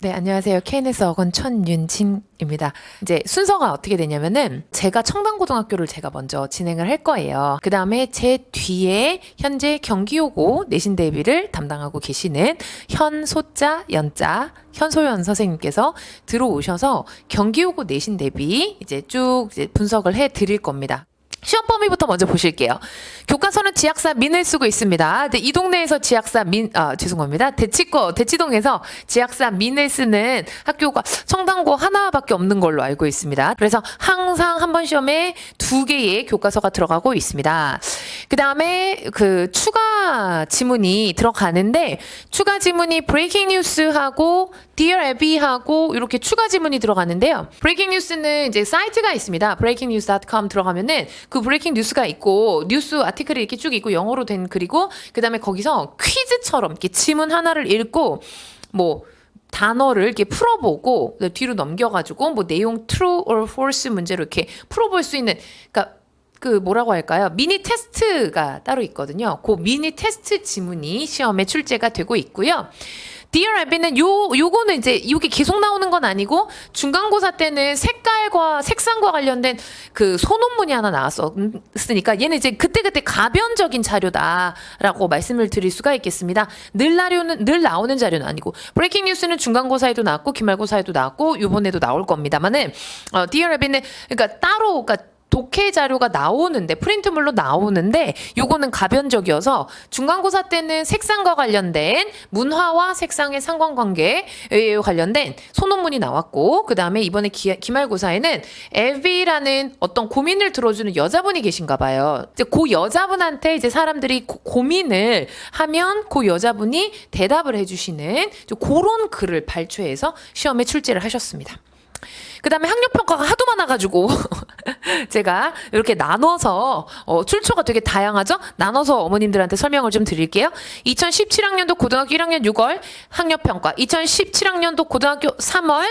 네, 안녕하세요. KNS 어건 천윤진입니다. 이제 순서가 어떻게 되냐면은 제가 청담고등학교를 제가 먼저 진행을 할 거예요. 그 다음에 제 뒤에 현재 경기여고 내신 대비를 담당하고 계시는 현소자, 연자, 현소연 선생님께서 들어오셔서 경기여고 내신 대비 이제 쭉 분석을 해 드릴 겁니다. 시험 범위부터 먼저 보실게요. 교과서는 지학사 민을 쓰고 있습니다. 근데 이 동네에서 지학사 죄송합니다. 대치동에서 지학사 민을 쓰는 학교가 청담고 하나밖에 없는 걸로 알고 있습니다. 그래서 항상 한 번 시험에 2개의 교과서가 들어가고 있습니다. 그 다음에 그 추가 지문이 들어가는데 추가 지문이 브레이킹 뉴스하고 Dear Abby하고 이렇게 추가 지문이 들어가는데요. 브레이킹 뉴스는 이제 사이트가 있습니다. breakingnews.com 들어가면은 그 브레이킹 뉴스가 있고 뉴스 아티클이 이렇게 쭉 있고 영어로 된 글이고 그다음에 거기서 퀴즈처럼 이렇게 지문 하나를 읽고 뭐 단어를 이렇게 풀어보고 뒤로 넘겨가지고 뭐 내용 true or false 문제로 이렇게 풀어볼 수 있는 그러니까 그 뭐라고 할까요? 미니 테스트가 따로 있거든요. 그 미니 테스트 지문이 시험에 출제가 되고 있고요. Dear Abby는 요거는 이제 이게 계속 나오는 건 아니고 중간고사 때는 색상과 관련된 그 소논문이 하나 나왔으니까 얘는 이제 그때그때 가변적인 자료다라고 말씀을 드릴 수가 있겠습니다. 늘 나오는 자료는 아니고 브레이킹 뉴스는 중간고사에도 나왔고 기말고사에도 나왔고 요번에도 나올 겁니다만은 Dear Abby는 그러니까 따로 독해 자료가 나오는데 프린트물로 나오는데 요거는 가변적이어서 중간고사 때는 색상과 관련된 문화와 색상의 상관관계에 관련된 소논문이 나왔고 그 다음에 이번에 기말고사에는 에비라는 어떤 고민을 들어주는 여자분이 계신가 봐요. 이제 그 여자분한테 이제 사람들이 고민을 하면 그 여자분이 대답을 해주시는 그런 글을 발췌해서 시험에 출제를 하셨습니다. 그 다음에 학력평가가 하도 많아가지고 제가 이렇게 나눠서 출처가 되게 다양하죠? 나눠서 어머님들한테 설명을 좀 드릴게요. 2017학년도 고등학교 1학년 6월 학력평가 2017학년도 고등학교 3월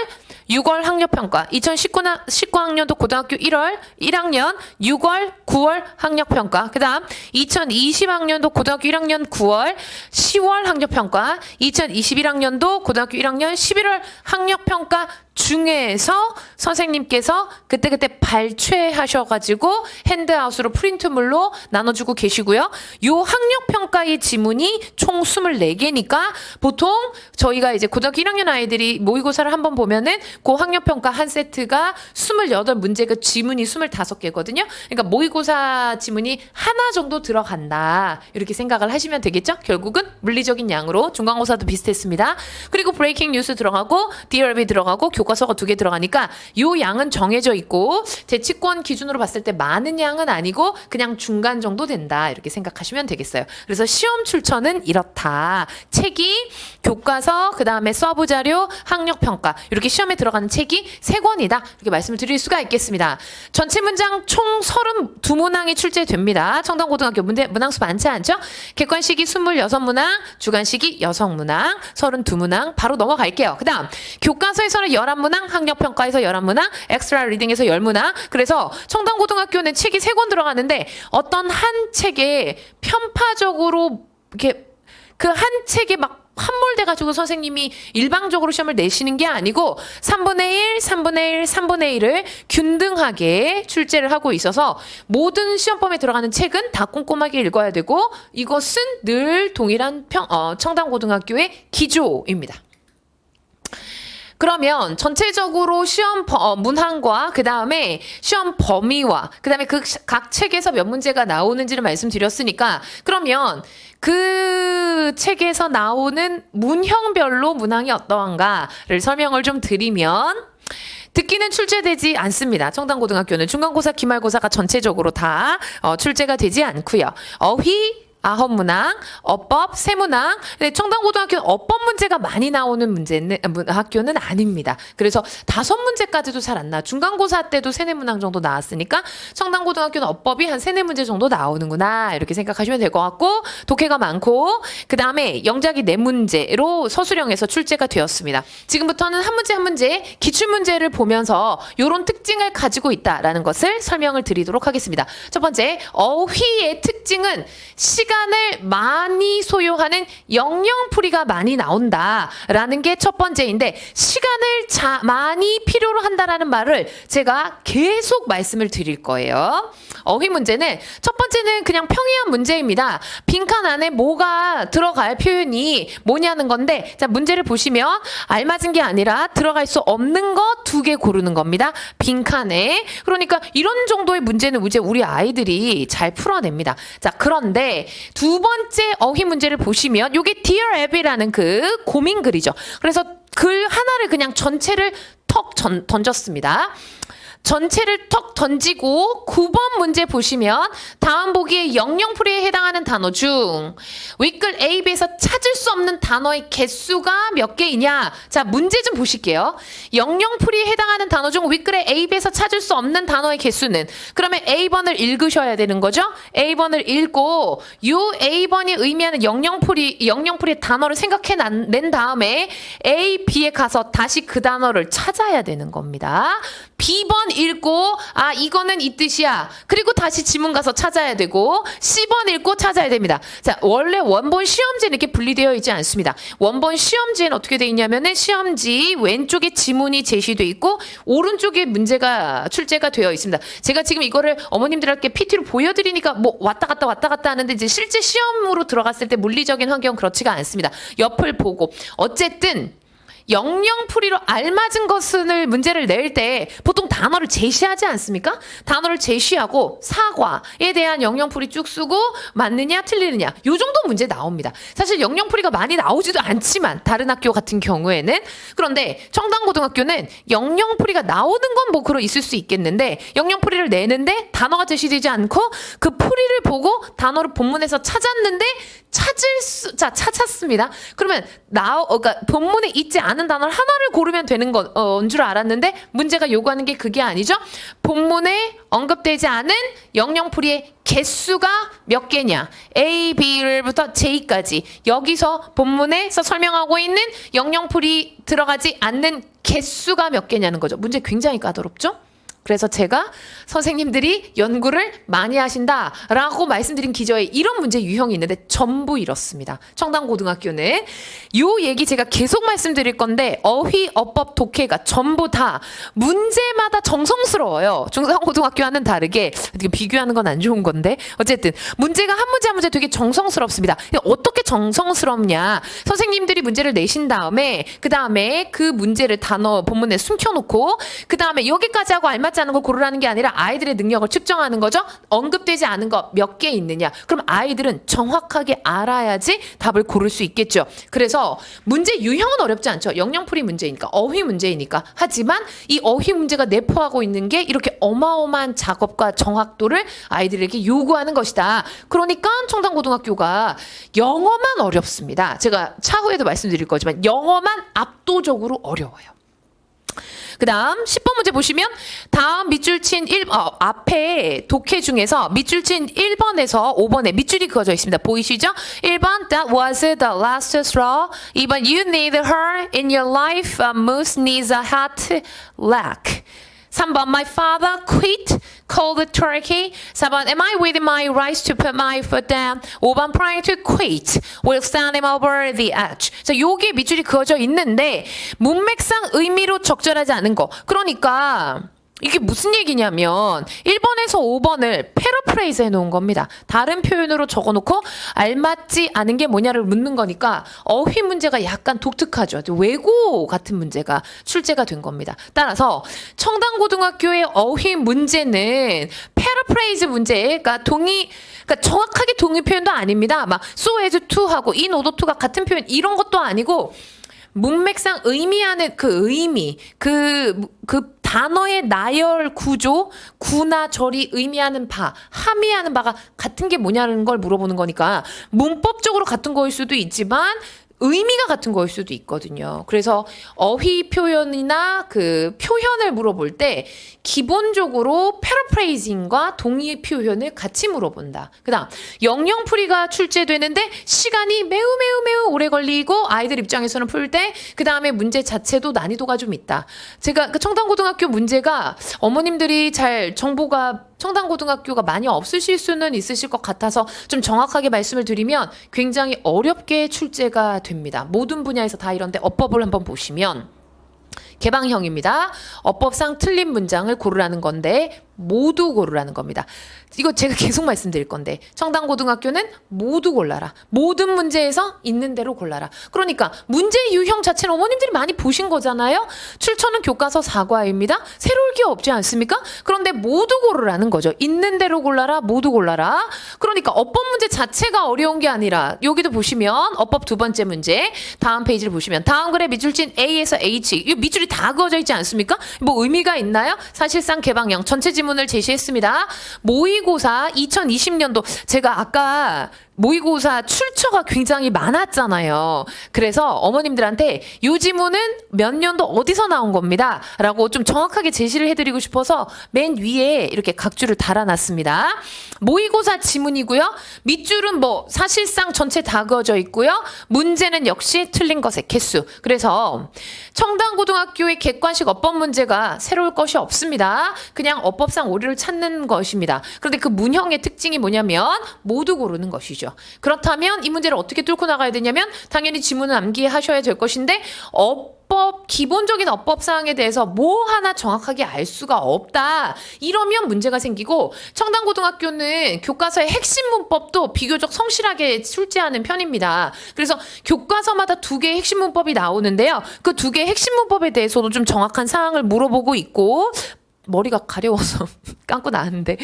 6월 학력평가 2019학년도 고등학교 1학년 6월 9월 학력평가 그 다음 2020학년도 고등학교 1학년 9월 10월 학력평가 2021학년도 고등학교 1학년 11월 학력평가 중에서 선생님께서 그때그때 발췌하셔가지고 핸드아웃으로 프린트물로 나눠주고 계시고요. 요 학력평가의 지문이 총 24개니까 보통 저희가 이제 고등학교 1학년 아이들이 모의고사를 한번 보면은 그 학력평가 한 세트가 28문제가 지문이 25개거든요. 그러니까 모의고사 지문이 하나 정도 들어간다. 이렇게 생각을 하시면 되겠죠? 결국은 물리적인 양으로 중간고사도 비슷했습니다. 그리고 브레이킹 뉴스 들어가고 DRB 들어가고 교과서가 2개 들어가니까 요 양은 정해져 있고 재치권 기준으로 봤을 때 많은 양은 아니고 그냥 중간 정도 된다 이렇게 생각하시면 되겠어요. 그래서 시험 출처는 이렇다. 책이 교과서 그 다음에 서브 자료 학력평가 이렇게 시험에 들어가는 책이 3권이다 이렇게 말씀을 드릴 수가 있겠습니다. 전체 문장 총 32문항이 출제됩니다. 청담고등학교 문항수 많지 않죠? 객관식이 26문항 주관식이 6문항 32문항 바로 넘어갈게요. 그 다음 교과서에서는 11문항 학력평가에서 11문항 엑스트라 리딩에서 10문항 그래서 청담고등학교는 책이 3권 들어가는데 어떤 한 책에 편파적으로 이렇게 그 한 책에 막 함몰돼가지고 선생님이 일방적으로 시험을 내시는 게 아니고 3분의 1, 3분의 1, 3분의 1을 균등하게 출제를 하고 있어서 모든 시험범위에 들어가는 책은 다 꼼꼼하게 읽어야 되고 이것은 늘 동일한 청담고등학교의 기조입니다. 그러면 전체적으로 시험 문항과 그 다음에 시험 범위와 그 다음에 그 각 책에서 몇 문제가 나오는지를 말씀드렸으니까 그러면 그 책에서 나오는 문형별로 문항이 어떠한가를 설명을 좀 드리면 듣기는 출제되지 않습니다. 청담고등학교는 중간고사, 기말고사가 전체적으로 다 출제가 되지 않고요. 어휘 9문항, 어법 3문항. 근데 청담고등학교는 어법 문제가 많이 나오는 학교는 아닙니다. 그래서 5문제까지도 잘 안 나와. 중간고사 때도 3-4문항 정도 나왔으니까 청담고등학교는 어법이 한 3-4문제 정도 나오는구나 이렇게 생각하시면 될 것 같고 독해가 많고 그 다음에 영작이 4문제로 서술형에서 출제가 되었습니다. 지금부터는 한 문제 한 문제 기출문제를 보면서 이런 특징을 가지고 있다라는 것을 설명을 드리도록 하겠습니다. 첫 번째 어휘의 특징은 시간 시간을 많이 소요하는 영영풀이가 많이 나온다라는 게 첫 번째인데, 시간을 많이 필요로 한다라는 말을 제가 계속 말씀을 드릴 거예요. 어휘 문제는 첫 번째는 그냥 평이한 문제입니다. 빈칸 안에 뭐가 들어갈 표현이 뭐냐는 건데, 자, 문제를 보시면 알맞은 게 아니라 들어갈 수 없는 거 2개 고르는 겁니다. 빈칸에. 그러니까 이런 정도의 문제는 이제 우리 아이들이 잘 풀어냅니다. 자, 그런데 두 번째 어휘 문제를 보시면 요게 Dear Abby라는 그 고민글이죠. 그래서 글 하나를 그냥 전체를 턱 던졌습니다. 전체를 턱 던지고 9번 문제 보시면 다음 보기에 영영풀이에 해당하는 단어 중 윗글 A, B에서 찾을 수 없는 단어의 개수가 몇 개이냐. 자, 문제 좀 보실게요. 영영풀이에 해당하는 단어 중 윗글에 A, B에서 찾을 수 없는 단어의 개수는, 그러면 A번을 읽으셔야 되는 거죠. A번을 읽고 요 A번이 의미하는 영영풀이의 단어를 생각해낸 다음에 A, B에 가서 다시 그 단어를 찾아야 되는 겁니다. B번 읽고 아 이거는 이 뜻이야. 그리고 다시 지문 가서 찾아야 되고, C번 읽고 찾아야 됩니다. 자, 원래 원본 시험지는 이렇게 분리되어 있지 않습니다. 원본 시험지는 어떻게 되어 있냐면은 시험지 왼쪽에 지문이 제시되어 있고 오른쪽에 문제가 출제가 되어 있습니다. 제가 지금 이거를 어머님들께 PT로 보여드리니까 뭐 왔다 갔다 하는데, 이제 실제 시험으로 들어갔을 때 물리적인 환경 그렇지가 않습니다. 옆을 보고 어쨌든 영영풀이로 알맞은 것을 문제를 낼 때 보통 단어를 제시하지 않습니까? 단어를 제시하고 사과에 대한 영영풀이 쭉 쓰고 맞느냐 틀리느냐 요 정도 문제 나옵니다. 사실 영영풀이가 많이 나오지도 않지만 다른 학교 같은 경우에는. 그런데 청담고등학교는 영영풀이가 나오는 건 뭐 그러 있을 수 있겠는데, 영영풀이를 내는데 단어가 제시되지 않고 그 풀이를 보고 단어를 본문에서 찾았는데 찾았습니다. 그러면 그러니까 본문에 있지 않은 단어를 하나를 고르면 되는 건 줄 알았는데, 문제가 요구하는 게 그게 아니죠. 본문에 언급되지 않은 영영풀이의 개수가 몇 개냐. A, B부터 J까지 여기서 본문에서 설명하고 있는 영영풀이 들어가지 않는 개수가 몇 개냐는 거죠. 문제 굉장히 까다롭죠? 그래서 제가 선생님들이 연구를 많이 하신다라고 말씀드린 기저에 이런 문제 유형이 있는데 전부 이렇습니다. 청담고등학교는 요 얘기 제가 계속 말씀드릴 건데, 어휘, 어법, 독해가 전부 다 문제마다 정성스러워요. 중상고등학교와는 다르게. 어떻게 비교하는 건 안 좋은 건데 어쨌든 문제가 한 문제 한 문제 되게 정성스럽습니다. 어떻게 정성스럽냐. 선생님들이 문제를 내신 다음에 그 문제를 단어 본문에 숨겨놓고 그 다음에 여기까지 하고 알맞지 않은 거 고르라는 게 아니라 아이들의 능력을 측정하는 거죠. 언급되지 않은 거 몇 개 있느냐. 그럼 아이들은 정확하게 알아야지 답을 고를 수 있겠죠. 그래서 문제 유형은 어렵지 않죠. 영영풀이 문제이니까, 어휘 문제이니까. 하지만 이 어휘 문제가 내포하고 있는 게 이렇게 어마어마한 작업과 정확도를 아이들에게 요구하는 것이다. 그러니까 청담고등학교가 영어만 어렵습니다. 제가 차후에도 말씀드릴 거지만 영어만 압도적으로 어려워요. 그 다음 10번 문제 보시면 다음 밑줄 친 앞에 독해 중에서 밑줄 친 1번에서 5번에 밑줄이 그어져 있습니다. 보이시죠? 1번 That was the last straw. 2번 You need her in your life. Moose needs a hot lack. 3번 My father quit cold turkey. 4번 Am I with my rights to put my foot down? 5번 Trying to quit will send him over the edge. 자, 요게 밑줄이 그어져 있는데 문맥상 의미로 적절하지 않은 거. 그러니까 이게 무슨 얘기냐면 1번에서 5번을 패러프레이즈 해놓은 겁니다. 다른 표현으로 적어놓고 알맞지 않은 게 뭐냐를 묻는 거니까 어휘 문제가 약간 독특하죠. 외고 같은 문제가 출제가 된 겁니다. 따라서 청담고등학교의 어휘 문제는 패러프레이즈 문제가 그러니까 정확하게 동의 표현도 아닙니다. 막 so as to 하고 in order to가 같은 표현 이런 것도 아니고 문맥상 의미하는 그 의미, 그 단어의 나열 구조, 구나 절이 의미하는 바, 함의하는 바가 같은 게 뭐냐는 걸 물어보는 거니까 문법적으로 같은 거일 수도 있지만 의미가 같은 거일 수도 있거든요. 그래서 어휘 표현이나 그 표현을 물어볼 때 기본적으로 패러프레이징과 동의 표현을 같이 물어본다. 그다음 영영풀이가 출제되는데 시간이 매우 오래 걸리고 아이들 입장에서는 풀 때 그다음에 문제 자체도 난이도가 좀 있다. 제가 그 청담고등학교 문제가 어머님들이 잘 정보가 청담고등학교가 많이 없으실 수는 있으실 것 같아서 좀 정확하게 말씀을 드리면 굉장히 어렵게 출제가 됩니다. 모든 분야에서 다 이런데 어법을 한번 보시면 개방형입니다. 어법상 틀린 문장을 고르라는 건데 모두 고르라는 겁니다. 이거 제가 계속 말씀드릴 건데 청담고등학교는 모두 골라라. 모든 문제에서 있는 대로 골라라. 그러니까 문제 유형 자체는 어머님들이 많이 보신 거잖아요. 출처는 교과서 4과입니다. 새로울 게 없지 않습니까? 그런데 모두 고르라는 거죠. 있는 대로 골라라. 모두 골라라. 그러니까 어법 문제 자체가 어려운 게 아니라 여기도 보시면 어법 두 번째 문제 다음 페이지를 보시면 다음 글의 밑줄진 A에서 H 이 밑줄이 다 그어져 있지 않습니까? 뭐 의미가 있나요? 사실상 개방형 전체 지문을 제시했습니다. 모의고사 2020년도 제가 아까 모의고사 출처가 굉장히 많았잖아요. 그래서 어머님들한테 이 지문은 몇 년도 어디서 나온 겁니다. 라고 좀 정확하게 제시를 해드리고 싶어서 맨 위에 이렇게 각줄을 달아놨습니다. 모의고사 지문이고요. 밑줄은 뭐 사실상 전체 다 그어져 있고요. 문제는 역시 틀린 것의 개수. 그래서 청담고등학교의 객관식 어법 문제가 새로울 것이 없습니다. 그냥 어법상 오류를 찾는 것입니다. 그런데 그 문형의 특징이 뭐냐면 모두 고르는 것이죠. 그렇다면 이 문제를 어떻게 뚫고 나가야 되냐면 당연히 지문은 암기하셔야 될 것인데 기본적인 어법 사항에 대해서 뭐 하나 정확하게 알 수가 없다. 이러면 문제가 생기고 청담고등학교는 교과서의 핵심 문법도 비교적 성실하게 출제하는 편입니다. 그래서 교과서마다 2개의 핵심 문법이 나오는데요. 그 2개의 핵심 문법에 대해서도 좀 정확한 사항을 물어보고 있고 머리가 가려워서 감고 나왔는데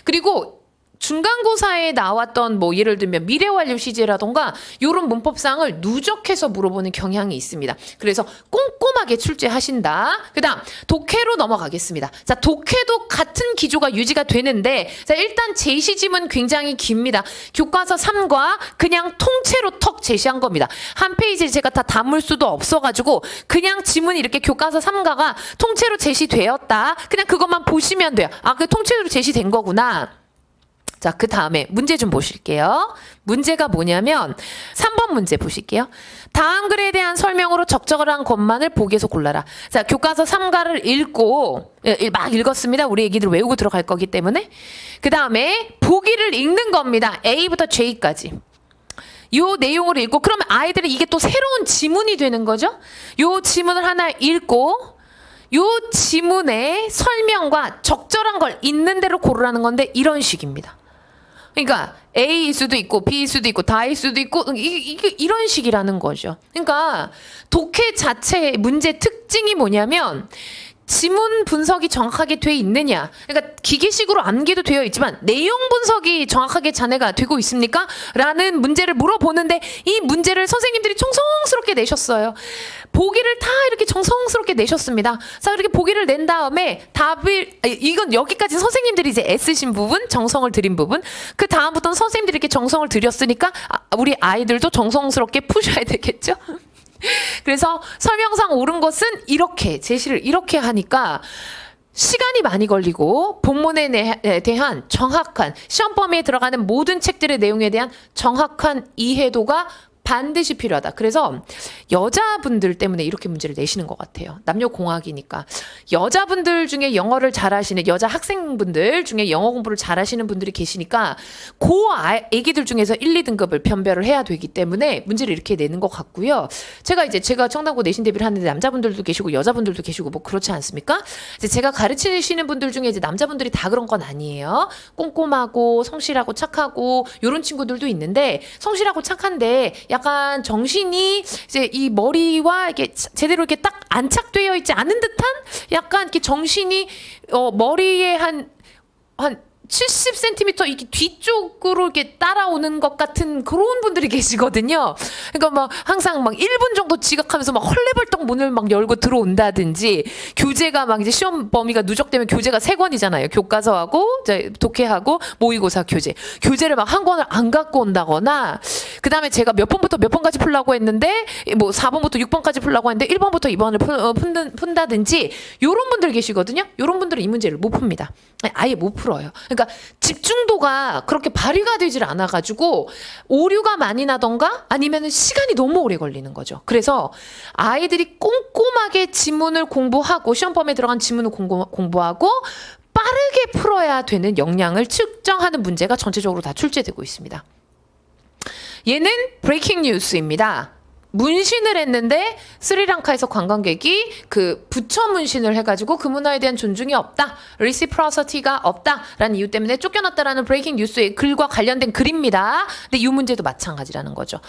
그리고 중간고사에 나왔던 뭐 예를 들면 미래완료 시제라던가 이런 문법상을 누적해서 물어보는 경향이 있습니다. 그래서 꼼꼼하게 출제하신다. 그다음 독해로 넘어가겠습니다. 자, 독해도 같은 기조가 유지가 되는데 자, 일단 제시지문 굉장히 깁니다. 교과서 3과 그냥 통째로 턱 제시한 겁니다. 한 페이지에 제가 다 담을 수도 없어가지고 그냥 지문이 이렇게 교과서 3과가 통째로 제시되었다. 그냥 그것만 보시면 돼요. 아, 그 통째로 제시된 거구나. 자, 그 다음에 문제 좀 보실게요. 문제가 뭐냐면 3번 문제 보실게요. 다음 글에 대한 설명으로 적절한 것만을 보기에서 골라라. 자, 교과서 3과를 읽고 막 읽었습니다. 우리 애기들 외우고 들어갈 거기 때문에. 그 다음에 보기를 읽는 겁니다. A부터 J까지. 요 내용을 읽고 그러면 아이들이 이게 또 새로운 지문이 되는 거죠. 요 지문을 하나 읽고 요 지문의 설명과 적절한 걸 있는 대로 고르라는 건데 이런 식입니다. 그러니까 A일 수도 있고 B일 수도 있고 다일 수도 있고 이게 이런 식이라는 거죠. 그러니까 독해 자체의 문제 특징이 뭐냐면 지문 분석이 정확하게 돼 있느냐. 그러니까 기계식으로 암기도 되어 있지만 내용 분석이 정확하게 자네가 되고 있습니까? 라는 문제를 물어보는데 이 문제를 선생님들이 정성스럽게 내셨어요. 보기를 다 이렇게 정성스럽게 내셨습니다. 자, 이렇게 보기를 낸 다음에 답을 이건 여기까지 선생님들이 이제 애쓰신 부분, 정성을 들인 부분. 그 다음부터는 선생님들이 이렇게 정성을 들였으니까 우리 아이들도 정성스럽게 푸셔야 되겠죠? 그래서 설명상 옳은 것은 이렇게 제시를 이렇게 하니까 시간이 많이 걸리고 본문에 대한 정확한 시험 범위에 들어가는 모든 책들의 내용에 대한 정확한 이해도가 반드시 필요하다. 그래서 여자분들 때문에 이렇게 문제를 내시는 것 같아요. 남녀공학이니까. 여자분들 중에 영어를 잘하시는 여자 학생분들 중에 영어 공부를 잘하시는 분들이 계시니까 애기들 중에서 1, 2등급을 변별을 해야 되기 때문에 문제를 이렇게 내는 것 같고요. 제가 청담고 내신 대비를 하는데 남자분들도 계시고 여자분들도 계시고 뭐 그렇지 않습니까? 이제 제가 가르치시는 분들 중에 이제 남자분들이 다 그런 건 아니에요. 꼼꼼하고 성실하고 착하고 이런 친구들도 있는데 성실하고 착한데 약간 정신이 이제 이 머리와 이게 제대로 이렇게 딱 안착되어 있지 않은 듯한 약간 이렇게 정신이 머리에 한 70cm 이렇게 뒤쪽으로 이렇게 따라오는 것 같은 그런 분들이 계시거든요. 그러니까 막 항상 막 1분 정도 지각하면서 막 헐레벌떡 문을 막 열고 들어온다든지 교재가 막 이제 시험 범위가 누적되면 교재가 3권이잖아요. 교과서하고 이제 독해하고 모의고사 교재를 막 한 권을 안 갖고 온다거나 그다음에 제가 몇 번부터 몇 번까지 풀라고 했는데 뭐 4번부터 6번까지 풀라고 했는데 1번부터 2번을 푼다든지 요런 분들 계시거든요. 요런 분들은 이 문제를 못 풉니다. 아예 못 풀어요. 그러니까 집중도가 그렇게 발휘가 되질 않아가지고 오류가 많이 나던가 아니면 시간이 너무 오래 걸리는 거죠. 그래서 아이들이 꼼꼼하게 지문을 공부하고 시험 범위에 들어간 지문을 공부하고 빠르게 풀어야 되는 역량을 측정하는 문제가 전체적으로 다 출제되고 있습니다. 얘는 브레이킹 뉴스입니다. 문신을 했는데 스리랑카에서 관광객이 그 부처 문신을 해가지고 그 문화에 대한 존중이 없다, reciprocity가 없다라는 이유 때문에 쫓겨났다라는 브레이킹 뉴스의 글과 관련된 글입니다. 근데 이 문제도 마찬가지라는 거죠.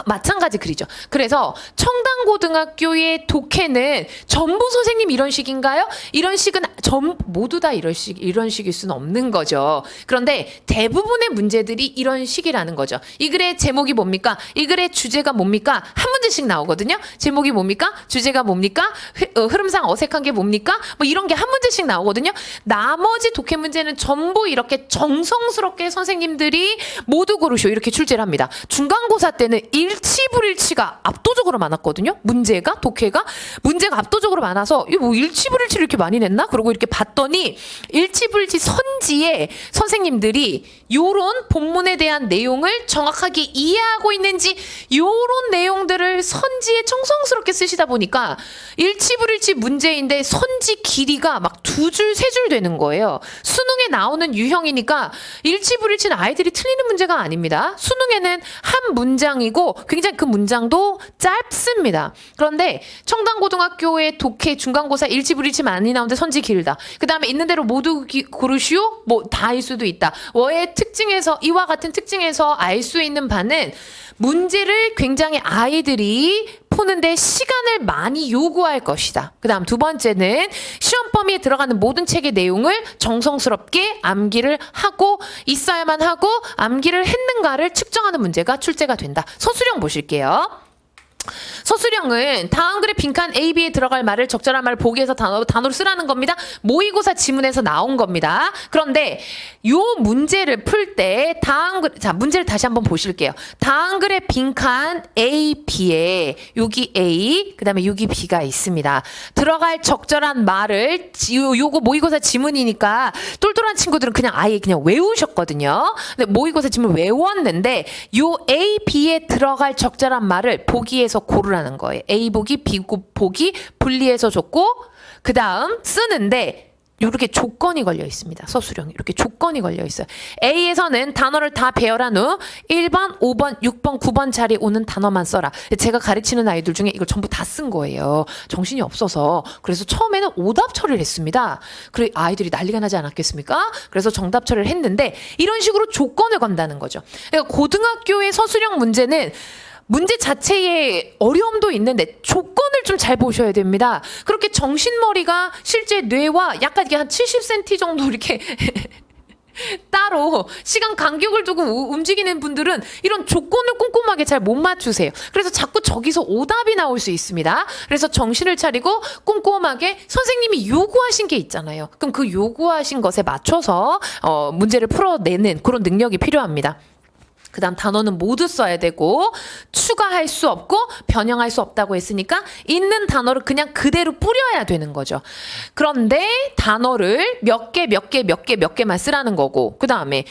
마찬가지 글이죠. 그래서 청담고등학교의 독해는 전부 선생님 이런 식인가요? 이런 식은 모두 다 이런 식일 수는 없는 거죠. 그런데 대부분의 문제들이 이런 식이라는 거죠. 이 글의 제목이 뭡니까? 이 글의 주제가 뭡니까? 한 문제씩 나오거든요. 제목이 뭡니까? 주제가 뭡니까? 흐름상 어색한 게 뭡니까? 뭐 이런 게 한 문제씩 나오거든요. 나머지 독해 문제는 전부 이렇게 정성스럽게 선생님들이 모두 고르쇼 이렇게 출제를 합니다. 중간고사 때는 일치불일치가 압도적으로 많았거든요. 독해가 문제가 압도적으로 많아서 이거 뭐 일치불일치 이렇게 많이 냈나? 그러고 이렇게 봤더니 일치불일치 선지에 선생님들이 요런 본문에 대한 내용을 정확하게 이해하고 있는지 요런 내용들을 선지에 정성스럽게 쓰시다 보니까 일치불일치 문제인데 선지 길이가 막 2줄, 3줄 되는 거예요. 수능에 나오는 유형이니까 일치불일치는 아이들이 틀리는 문제가 아닙니다. 수능에는 한 문장이고 굉장히 그 문장도 짧습니다. 그런데 청담고등학교의 독해 중간고사 일치불일치 많이 나오는데 선지 길다. 그 다음에 있는 대로 모두 고르시오? 뭐 다일 수도 있다. 워의 특징에서 이와 같은 특징에서 알 수 있는 바는 문제를 굉장히 아이들이 푸는데 시간을 많이 요구할 것이다. 그 다음 두 번째는 시험 범위에 들어가는 모든 책의 내용을 정성스럽게 암기를 하고 있어야만 하고 암기를 했는가를 측정하는 문제가 출제가 된다. 서술형 보실게요. 서술형은 다음 글의 빈칸 A, B에 들어갈 말을 적절한 말을 보기에서 단어로 쓰라는 겁니다. 모의고사 지문에서 나온 겁니다. 그런데 요 문제를 풀 때 문제를 다시 한번 보실게요. 다음 글의 빈칸 A, B에 여기 A, 그 다음에 여기 B가 있습니다. 들어갈 적절한 말을 요거 모의고사 지문이니까 똘똘한 친구들은 그냥 아예 그냥 외우셨거든요. 근데 모의고사 지문 외웠는데 요 A, B에 들어갈 적절한 말을 보기에서 고르라는 거예요. A 보기, B 보기 분리해서 줬고 그 다음 쓰는데 이렇게 조건이 걸려 있습니다. 서술형이 이렇게 조건이 걸려 있어요. A에서는 단어를 다 배열한 후 1번, 5번, 6번, 9번 자리에 오는 단어만 써라. 제가 가르치는 아이들 중에 이걸 전부 다 쓴 거예요. 정신이 없어서. 그래서 처음에는 오답 처리를 했습니다. 그래 아이들이 난리가 나지 않았겠습니까? 그래서 정답 처리를 했는데 이런 식으로 조건을 건다는 거죠. 그러니까 고등학교의 서술형 문제는 문제 자체에 어려움도 있는데 조건을 좀 잘 보셔야 됩니다. 그렇게 정신머리가 실제 뇌와 약간 이게 한 70cm 정도 이렇게 따로 시간 간격을 두고 움직이는 분들은 이런 조건을 꼼꼼하게 잘 못 맞추세요. 그래서 자꾸 저기서 오답이 나올 수 있습니다. 그래서 정신을 차리고 꼼꼼하게 선생님이 요구하신 게 있잖아요. 그럼 그 요구하신 것에 맞춰서 문제를 풀어내는 그런 능력이 필요합니다. 그 다음 단어는 모두 써야 되고 추가할 수 없고 변형할 수 없다고 했으니까 있는 단어를 그냥 그대로 뿌려야 되는 거죠. 그런데 단어를 몇 개만 쓰라는 거고 그 다음에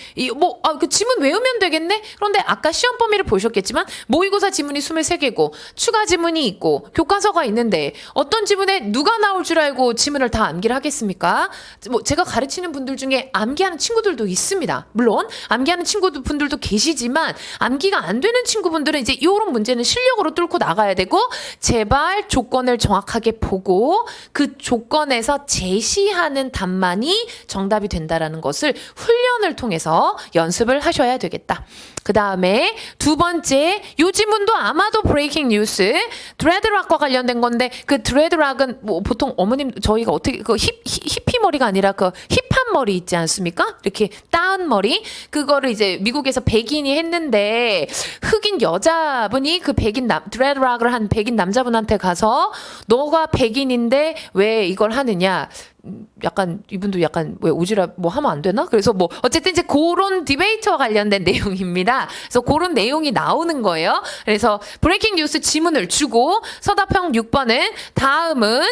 그 지문 외우면 되겠네? 그런데 아까 시험 범위를 보셨겠지만 모의고사 지문이 23개고 추가 지문이 있고 교과서가 있는데 어떤 지문에 누가 나올 줄 알고 지문을 다 암기를 하겠습니까? 제가 가르치는 분들 중에 암기하는 친구들도 있습니다. 물론 암기하는 친구분들도 계시지만 암기가 안 되는 친구분들은 이제 이런 문제는 실력으로 뚫고 나가야 되고 제발 조건을 정확하게 보고 그 조건에서 제시하는 답만이 정답이 된다라는 것을 훈련을 통해서 연습을 하셔야 되겠다. 그 다음에 두 번째 요 지문도 아마도 브레이킹 뉴스 드레드락과 관련된 건데 그 드레드락은 뭐 보통 어머님 저희가 어떻게 그 히피 머리가 아니라 그 힙한 머리 있지 않습니까? 이렇게 따은 머리 그거를 이제 미국에서 백인이 했는데 흑인 여자분이 그 드레드락을 한 백인 남자분한테 가서 너가 백인인데 왜 이걸 하느냐 약간 이분도 약간 왜 오지랖 뭐 하면 안 되나? 그래서 뭐 어쨌든 이제 그런 디베이트와 관련된 내용입니다. 그래서 그런 내용이 나오는 거예요. 그래서 브레이킹 뉴스 지문을 주고 서답형 6번은 다음은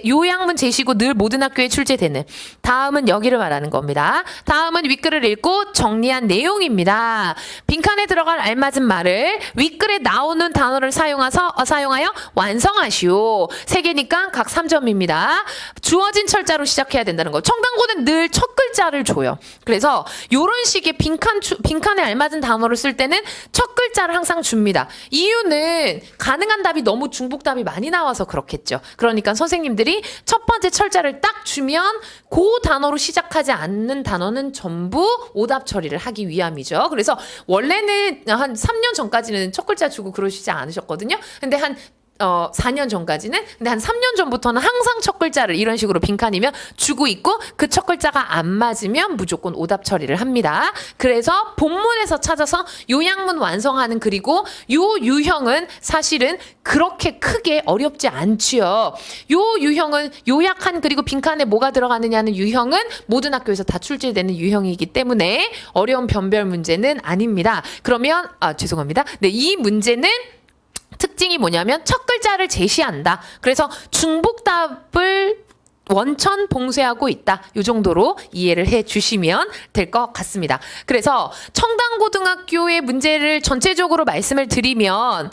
요양문 제시고 늘 모든 학교에 출제되는 다음은 여기를 말하는 겁니다. 다음은 윗글을 읽고 정리한 내용입니다. 빈칸에 들어갈 알맞은 말을 윗글에 나오는 단어를 사용하여 완성하시오. 3개니까 각 3점입니다. 주어진 철자로 글자로 시작해야 된다는 거. 청단고는 늘 첫 글자를 줘요. 그래서 요런 식의 빈칸에 알맞은 단어를 쓸 때는 첫 글자를 항상 줍니다. 이유는 가능한 답이 너무 중복답이 많이 나와서 그렇겠죠. 그러니까 선생님들이 첫 번째 철자를 딱 주면 그 단어로 시작하지 않는 단어는 전부 오답 처리를 하기 위함이죠. 그래서 원래는 한 3년 전까지는 첫 글자 주고 그러시지 않으셨거든요. 근데 한 4년 전까지는, 근데 한 3년 전부터는 항상 첫 글자를 이런 식으로 빈칸이면 주고 있고, 그 첫 글자가 안 맞으면 무조건 오답 처리를 합니다. 그래서 본문에서 찾아서 요약문 완성하는, 그리고 요 유형은 사실은 그렇게 크게 어렵지 않지요. 요 유형은 요약한, 그리고 빈칸에 뭐가 들어가느냐는 유형은 모든 학교에서 다 출제되는 유형이기 때문에 어려운 변별 문제는 아닙니다. 그러면 죄송합니다. 네, 이 문제는 특징이 뭐냐면 첫 글자를 제시한다. 그래서 중복답을 원천 봉쇄하고 있다. 이 정도로 이해를 해 주시면 될 것 같습니다. 그래서 청담고등학교의 문제를 전체적으로 말씀을 드리면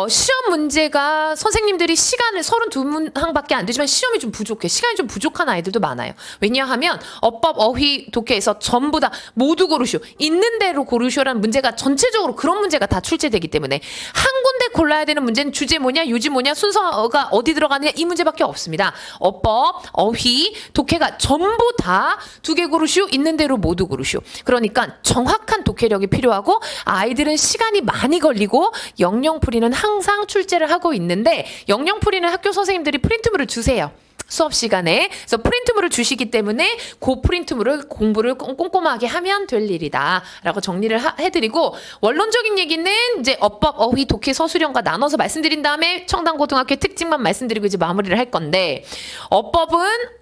시험 문제가 선생님들이 시간을 32항밖에 안 되지만 시험이 좀 부족해. 시간이 좀 부족한 아이들도 많아요. 왜냐하면 어법, 어휘, 독해에서 전부 다 모두 고르시오. 있는 대로 고르시오라는 문제가 전체적으로 그런 문제가 다 출제되기 때문에 한 군데 골라야 되는 문제는 주제 뭐냐, 요지 뭐냐, 순서가 어디 들어가느냐 이 문제밖에 없습니다. 어법, 어휘, 독해가 전부 다 2개 고르시오, 있는 대로 모두 고르시오. 그러니까 정확한 독해력이 필요하고 아이들은 시간이 많이 걸리고 영영풀이는 항상 출제를 하고 있는데, 영영풀이는 학교 선생님들이 프린트물을 주세요. 수업 시간에. 그래서 프린트물을 주시기 때문에 그 프린트물을 공부를 꼼꼼하게 하면 될 일이다 라고 정리를 해드리고, 원론적인 얘기는 이제 어법, 어휘, 독해, 서술형과 나눠서 말씀드린 다음에 청담고등학교의 특징만 말씀드리고 이제 마무리를 할 건데,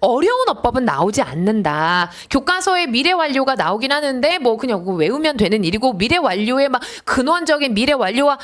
어려운 어법은 나오지 않는다. 교과서에 미래 완료가 나오긴 하는데 뭐 그냥 외우면 되는 일이고, 미래 완료의 막 근원적인 미래 완료와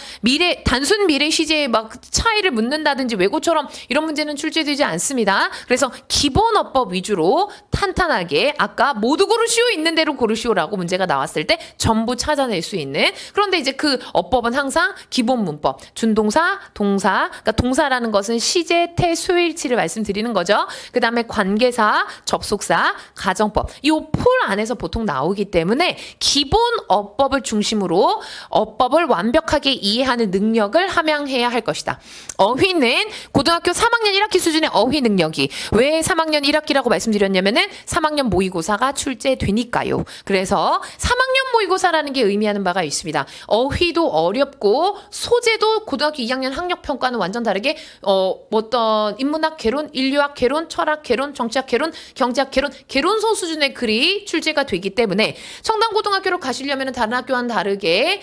단순 미래 시제의 막 차이를 묻는다든지 외고처럼 이런 문제는 출제되지 않습니다. 그래서 기본 어법 위주로 탄탄하게 아까 모두 고르시오, 있는 대로 고르시오라고 문제가 나왔을 때 전부 찾아낼 수 있는, 그런데 이제 그 어법은 항상 기본 문법, 준동사, 동사, 그러니까 동사라는 것은 시제, 태, 수일치를 말씀드리는 거죠. 그 다음에 관계사, 접속사, 가정법, 이 풀 안에서 보통 나오기 때문에 기본 어법을 중심으로 어법을 완벽하게 이해하는 능력을 함양해야 할 것이다. 어휘는 고등학교 3학년 1학기 수준의 어휘 능력이, 왜 3학년 1학기라고 말씀드렸냐면은 3학년 모의고사가 출제되니까요. 그래서 3학년 모의고사라는 게 의미하는 바가 있습니다. 어휘도 어렵고 소재도 고등학교 2학년 학력평가는 완전 다르게 어떤 인문학 개론, 인류학 개론, 철학 개론, 정치학 개론, 경제학 개론, 개론서 수준의 글이 출제가 되기 때문에 청담고등학교로 가시려면 다른 학교와는 다르게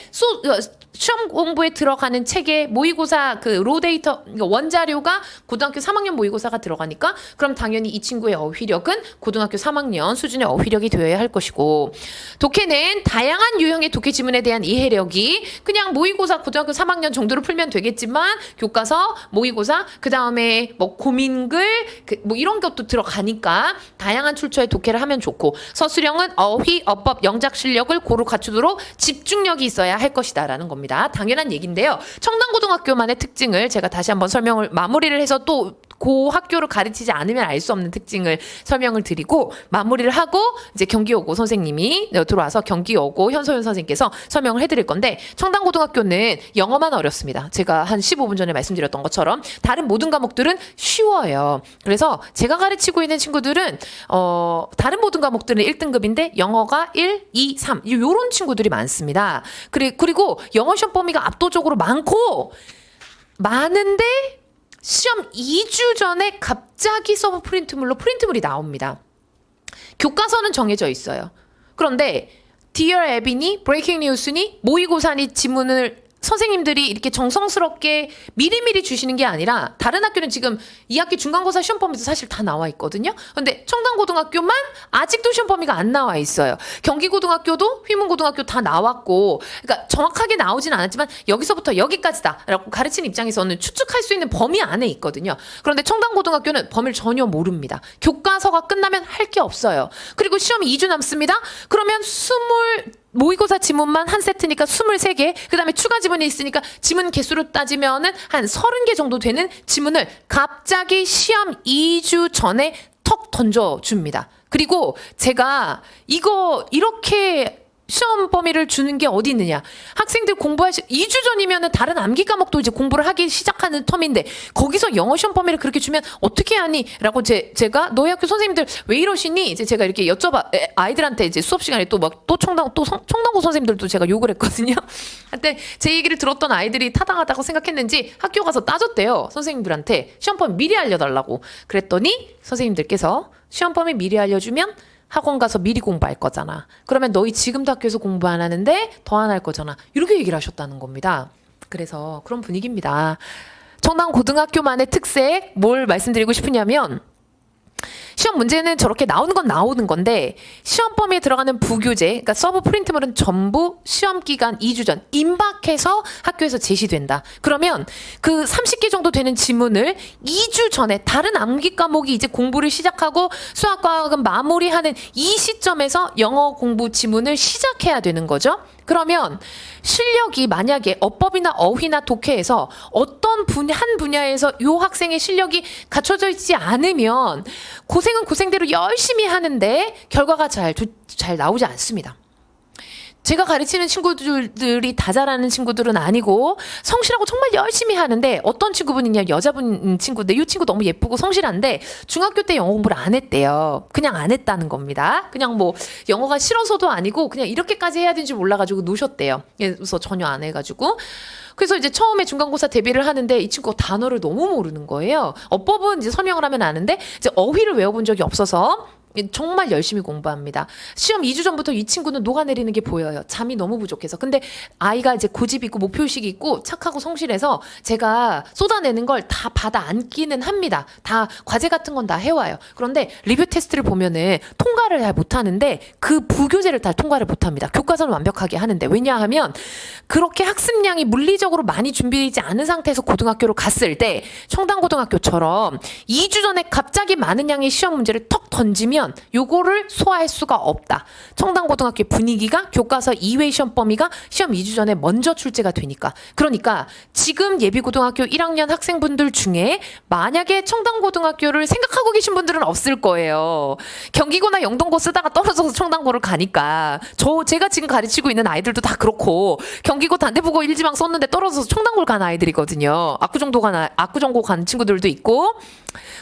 시험 공부에 들어가는 책의 모의고사 그 로데이터, 원자료가 고등학교 3학년 모의고사가 들어가니까 그럼 당연히 이 친구의 어휘력은 고등학교 3학년 수준의 어휘력이 되어야 할 것이고, 독해는 다양한 유형의 독해 지문에 대한 이해력이 그냥 모의고사 고등학교 3학년 정도로 풀면 되겠지만 교과서, 모의고사, 그 다음에 뭐 고민글 뭐 이런 것도 들어가니까 다양한 출처의 독해를 하면 좋고, 서술형은 어휘, 어법, 영작 실력을 고루 갖추도록 집중력이 있어야 할 것이다라는 겁니다. 당연한 얘기인데요. 청담고등학교만의 특징을 제가 다시 한번 마무리를 해서 또 그 학교를 가르치지 않으면 알 수 없는 특징을 설명을 드리고 마무리를 하고 이제 경기여고 선생님이 들어와서 경기여고 현소연 선생님께서 설명을 해드릴 건데, 청담고등학교는 영어만 어렵습니다. 제가 한 15분 전에 말씀드렸던 것처럼 다른 모든 과목들은 쉬워요. 그래서 제가 가르치고 있는 친구들은 다른 모든 과목들은 1등급인데 영어가 1, 2, 3 이런 친구들이 많습니다. 그리고 영어 시험 범위가 압도적으로 많은데 시험 2주 전에 갑자기 서브 프린트물이 나옵니다. 교과서는 정해져 있어요. 그런데 Dear 에비니, 브레이킹 뉴스니, 모의고사니 지문을 선생님들이 이렇게 정성스럽게 미리미리 주시는 게 아니라, 다른 학교는 지금 2학기 중간고사 시험 범위도 사실 다 나와 있거든요. 근데 청담고등학교만 아직도 시험 범위가 안 나와 있어요. 경기고등학교도 휘문고등학교 다 나왔고, 그러니까 정확하게 나오진 않았지만 여기서부터 여기까지다라고 가르치는 입장에서는 추측할 수 있는 범위 안에 있거든요. 그런데 청담고등학교는 범위를 전혀 모릅니다. 교과서가 끝나면 할 게 없어요. 그리고 시험이 2주 남습니다. 그러면 모의고사 지문만 한 세트니까 23개, 그 다음에 추가 지문이 있으니까 지문 개수로 따지면은 한 30개 정도 되는 지문을 갑자기 시험 2주 전에 턱 던져줍니다. 그리고 제가 이거 이렇게 시험 범위를 주는 게 어디 있느냐. 학생들 2주 전이면은 다른 암기 과목도 이제 공부를 하기 시작하는 텀인데 거기서 영어 시험 범위를 그렇게 주면 어떻게 하니? 라고 제가 너희 학교 선생님들 왜 이러시니? 이제 제가 이렇게 아이들한테 이제 수업 시간에 청당고 선생님들도 제가 욕을 했거든요. 근데 제 얘기를 들었던 아이들이 타당하다고 생각했는지 학교 가서 따졌대요. 선생님들한테 시험 범위 미리 알려달라고. 그랬더니 선생님들께서 시험 범위 미리 알려주면 학원 가서 미리 공부할 거잖아. 그러면 너희 지금도 학교에서 공부 안 하는데 더 안 할 거잖아. 이렇게 얘기를 하셨다는 겁니다. 그래서 그런 분위기입니다. 청담고등학교만의 특색 뭘 말씀드리고 싶으냐면 시험 문제는 저렇게 나오는 건 나오는 건데 시험 범위에 들어가는 부교재, 그러니까 서브 프린트물은 전부 시험 기간 2주 전 임박해서 학교에서 제시된다. 그러면 그 30개 정도 되는 지문을 2주 전에 다른 암기 과목이 이제 공부를 시작하고 수학과학은 마무리하는 이 시점에서 영어 공부 지문을 시작해야 되는 거죠. 그러면 실력이 만약에 어법이나 어휘나 독해에서 어떤 한 분야에서 이 학생의 실력이 갖춰져 있지 않으면 고생은 고생대로 열심히 하는데 결과가 잘 나오지 않습니다. 제가 가르치는 친구들이 다 잘하는 친구들은 아니고 성실하고 정말 열심히 하는데 어떤 친구분이냐 여자분 친구인데 이 친구 너무 예쁘고 성실한데 중학교 때 영어 공부를 안 했대요. 그냥 안 했다는 겁니다. 그냥 뭐 영어가 싫어서도 아니고 그냥 이렇게까지 해야 되는지 몰라가지고 노셨대요. 그래서 전혀 안 해가지고 그래서 이제 처음에 중간고사 대비를 하는데 이 친구가 단어를 너무 모르는 거예요. 어법은 이제 설명을 하면 아는데 이제 어휘를 외워본 적이 없어서 정말 열심히 공부합니다. 시험 2주 전부터 이 친구는 녹아내리는 게 보여요. 잠이 너무 부족해서. 근데 아이가 이제 고집 있고 목표의식이 있고 착하고 성실해서 제가 쏟아내는 걸 다 받아 안기는 합니다. 다 과제 같은 건 다 해와요. 그런데 리뷰 테스트를 보면은 통과를 잘 못하는데 그 부교재를 다 통과를 못합니다. 교과서는 완벽하게 하는데 왜냐하면 그렇게 학습량이 물리적으로 많이 준비되지 않은 상태에서 고등학교로 갔을 때 청담고등학교처럼 2주 전에 갑자기 많은 양의 시험 문제를 턱 던지면 요거를 소화할 수가 없다. 청담고등학교의 분위기가 교과서 이외 시험 범위가 시험 2주 전에 먼저 출제가 되니까. 그러니까 지금 예비고등학교 1학년 학생분들 중에 만약에 청담고등학교를 생각하고 계신 분들은 없을 거예요. 경기고나 영동고 쓰다가 떨어져서 청담고를 가니까. 제가 지금 가르치고 있는 아이들도 다 그렇고 경기고 단대부고 1지망 썼는데 떨어져서 청담고를 간 아이들이거든요. 압구정고 간 친구들도 있고.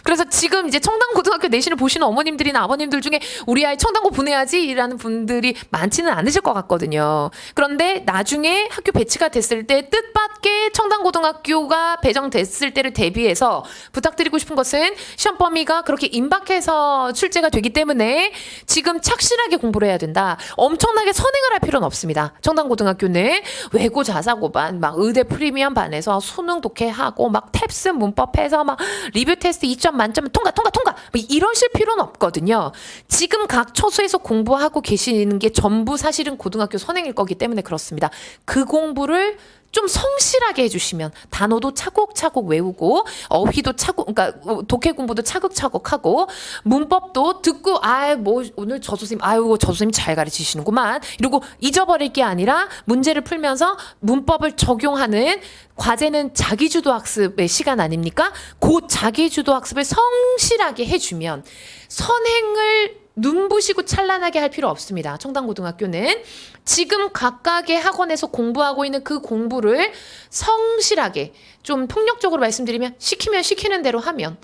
그래서 지금 이제 청담고등학교 내신을 보시는 어머님들이나 아버님들 중에 우리 아이 청담고 보내야지라는 분들이 많지는 않으실 것 같거든요. 그런데 나중에 학교 배치가 됐을 때 뜻밖의 청담고등학교가 배정됐을 때를 대비해서 부탁드리고 싶은 것은 시험 범위가 그렇게 임박해서 출제가 되기 때문에 지금 착실하게 공부를 해야 된다. 엄청나게 선행을 할 필요는 없습니다. 청담고등학교는 외고 자사고반 막 의대 프리미엄 반에서 수능 독해하고 막 탭스 문법해서 막 리뷰 테스트 2점 만점은 통과 뭐 이러실 필요는 없거든요. 지금 각 처소에서 공부하고 계시는 게 전부 사실은 고등학교 선행일 거기 때문에 그렇습니다. 그 공부를 좀 성실하게 해주시면 단어도 차곡차곡 외우고 어휘도 그러니까 독해 공부도 차곡차곡 하고 문법도 듣고 오늘 저 선생님 잘 가르치시는구만 이러고 잊어버릴 게 아니라 문제를 풀면서 문법을 적용하는 과제는 자기주도 학습의 시간 아닙니까? 그 자기주도 학습을 성실하게 해주면 선행을 눈부시고 찬란하게 할 필요 없습니다. 청담고등학교는 지금 각각의 학원에서 공부하고 있는 그 공부를 성실하게 좀 폭력적으로 말씀드리면 시키면 시키는 대로 하면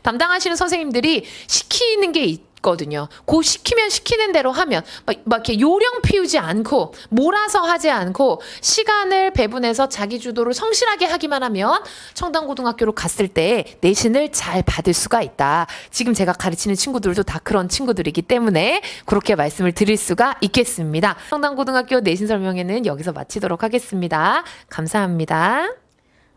담당하시는 선생님들이 시키는 게 있거든요. 시키면 시키는 대로 하면 막 이렇게 요령 피우지 않고 몰아서 하지 않고 시간을 배분해서 자기 주도를 성실하게 하기만 하면 청담고등학교로 갔을 때 내신을 잘 받을 수가 있다. 지금 제가 가르치는 친구들도 다 그런 친구들이기 때문에 그렇게 말씀을 드릴 수가 있겠습니다. 청담고등학교 내신 설명회는 여기서 마치도록 하겠습니다. 감사합니다.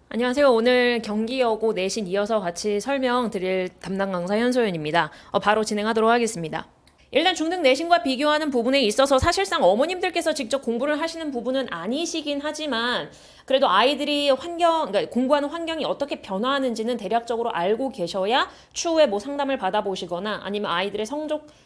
안녕하세요. 오늘 경기여고 내신 이어서 같이 설명드릴 담당 강사 현소연입니다. 바로 진행하도록 하겠습니다. 일단 중등 내신과 비교하는 부분에 있어서 사실상 어머님들께서 직접 공부를 하시는 부분은 아니시긴 하지만 그래도 아이들이 그러니까 공부하는 환경이 어떻게 변화하는지는 대략적으로 알고 계셔야 추후에 뭐 상담을 받아보시거나 아니면 아이들의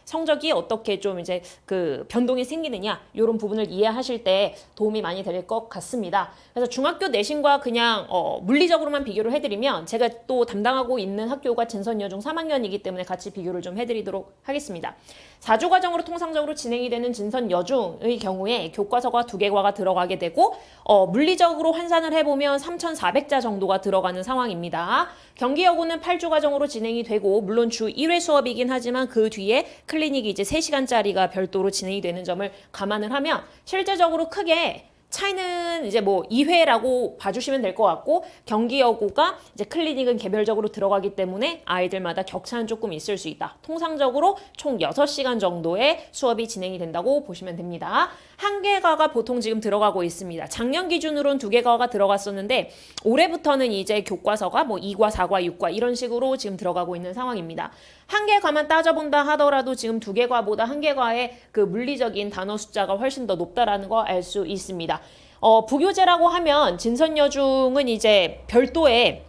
성적이 어떻게 좀 이제 그 변동이 생기느냐 이런 부분을 이해하실 때 도움이 많이 될 것 같습니다. 그래서 중학교 내신과 그냥 물리적으로만 비교를 해드리면 제가 또 담당하고 있는 학교가 진선여중 3학년이기 때문에 같이 비교를 좀 해드리도록 하겠습니다. 4주 과정으로 통상적으로 진행이 되는 진선여중의 경우에 교과서가 2개과가 들어가게 되고 물리적으로 환산을 해보면 3,400자 정도가 들어가는 상황입니다. 경기여고는 8주 과정으로 진행이 되고 물론 주 1회 수업이긴 하지만 그 뒤에 클리닉이 이제 3시간짜리가 별도로 진행이 되는 점을 감안을 하면 실제적으로 크게 차이는 이제 뭐 2회라고 봐주시면 될 것 같고 경기여고가 이제 클리닉은 개별적으로 들어가기 때문에 아이들마다 격차는 조금 있을 수 있다. 통상적으로 총 6시간 정도의 수업이 진행이 된다고 보시면 됩니다. 한 개과가 보통 지금 들어가고 있습니다. 작년 기준으로는 2개과가 들어갔었는데 올해부터는 이제 교과서가 뭐 2과, 4과, 6과 이런 식으로 지금 들어가고 있는 상황입니다. 한 개과만 따져본다 하더라도 지금 2개과보다 한 개과의 그 물리적인 단어 숫자가 훨씬 더 높다라는 거 알 수 있습니다. 부교재라고 하면 진선여중은 이제 별도의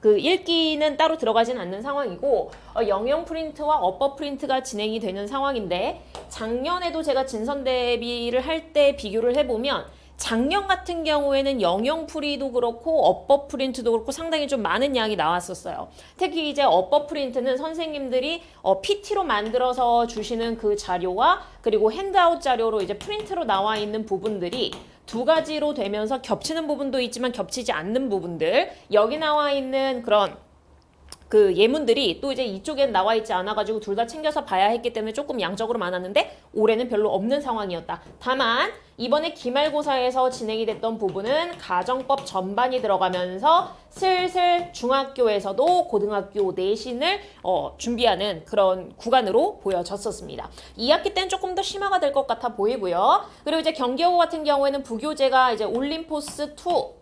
그 읽기는 따로 들어가진 않는 상황이고 영영 프린트와 어법 프린트가 진행이 되는 상황인데 작년에도 제가 진선 대비를 할 때 비교를 해보면 작년 같은 경우에는 영영 프리도 그렇고 어법 프린트도 그렇고 상당히 좀 많은 양이 나왔었어요. 특히 이제 어법 프린트는 선생님들이 PT로 만들어서 주시는 그 자료와 그리고 핸드아웃 자료로 이제 프린트로 나와 있는 부분들이 두 가지로 되면서 겹치는 부분도 있지만 겹치지 않는 부분들 여기 나와 있는 그런 그 예문들이 또 이제 이쪽엔 나와 있지 않아가지고 둘 다 챙겨서 봐야 했기 때문에 조금 양적으로 많았는데 올해는 별로 없는 상황이었다. 다만 이번에 기말고사에서 진행이 됐던 부분은 가정법 전반이 들어가면서 슬슬 중학교에서도 고등학교 내신을 준비하는 그런 구간으로 보여졌었습니다. 2학기 때는 조금 더 심화가 될 것 같아 보이고요. 그리고 이제 경기여고 같은 경우에는 부교재가 이제 올림포스 2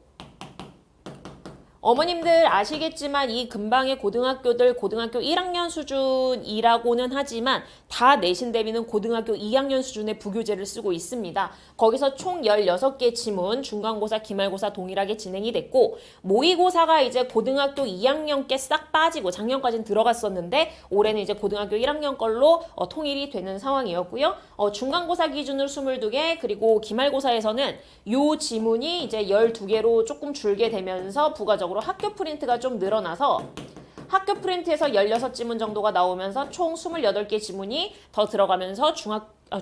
어머님들 아시겠지만 이 근방의 고등학교들 고등학교 1학년 수준이라고는 하지만 다 내신 대비는 고등학교 2학년 수준의 부교재를 쓰고 있습니다. 거기서 총 16개 지문 중간고사, 기말고사 동일하게 진행이 됐고 모의고사가 이제 고등학교 2학년께 싹 빠지고 작년까지는 들어갔었는데 올해는 이제 고등학교 1학년 걸로 통일이 되는 상황이었고요. 중간고사 기준으로 22개 그리고 기말고사에서는 요 지문이 이제 12개로 조금 줄게 되면서 부가적으로 학교 프린트가 좀 늘어나서 학교 프린트에서 16지문 정도가 나오면서 총 28개 지문이 더 들어가면서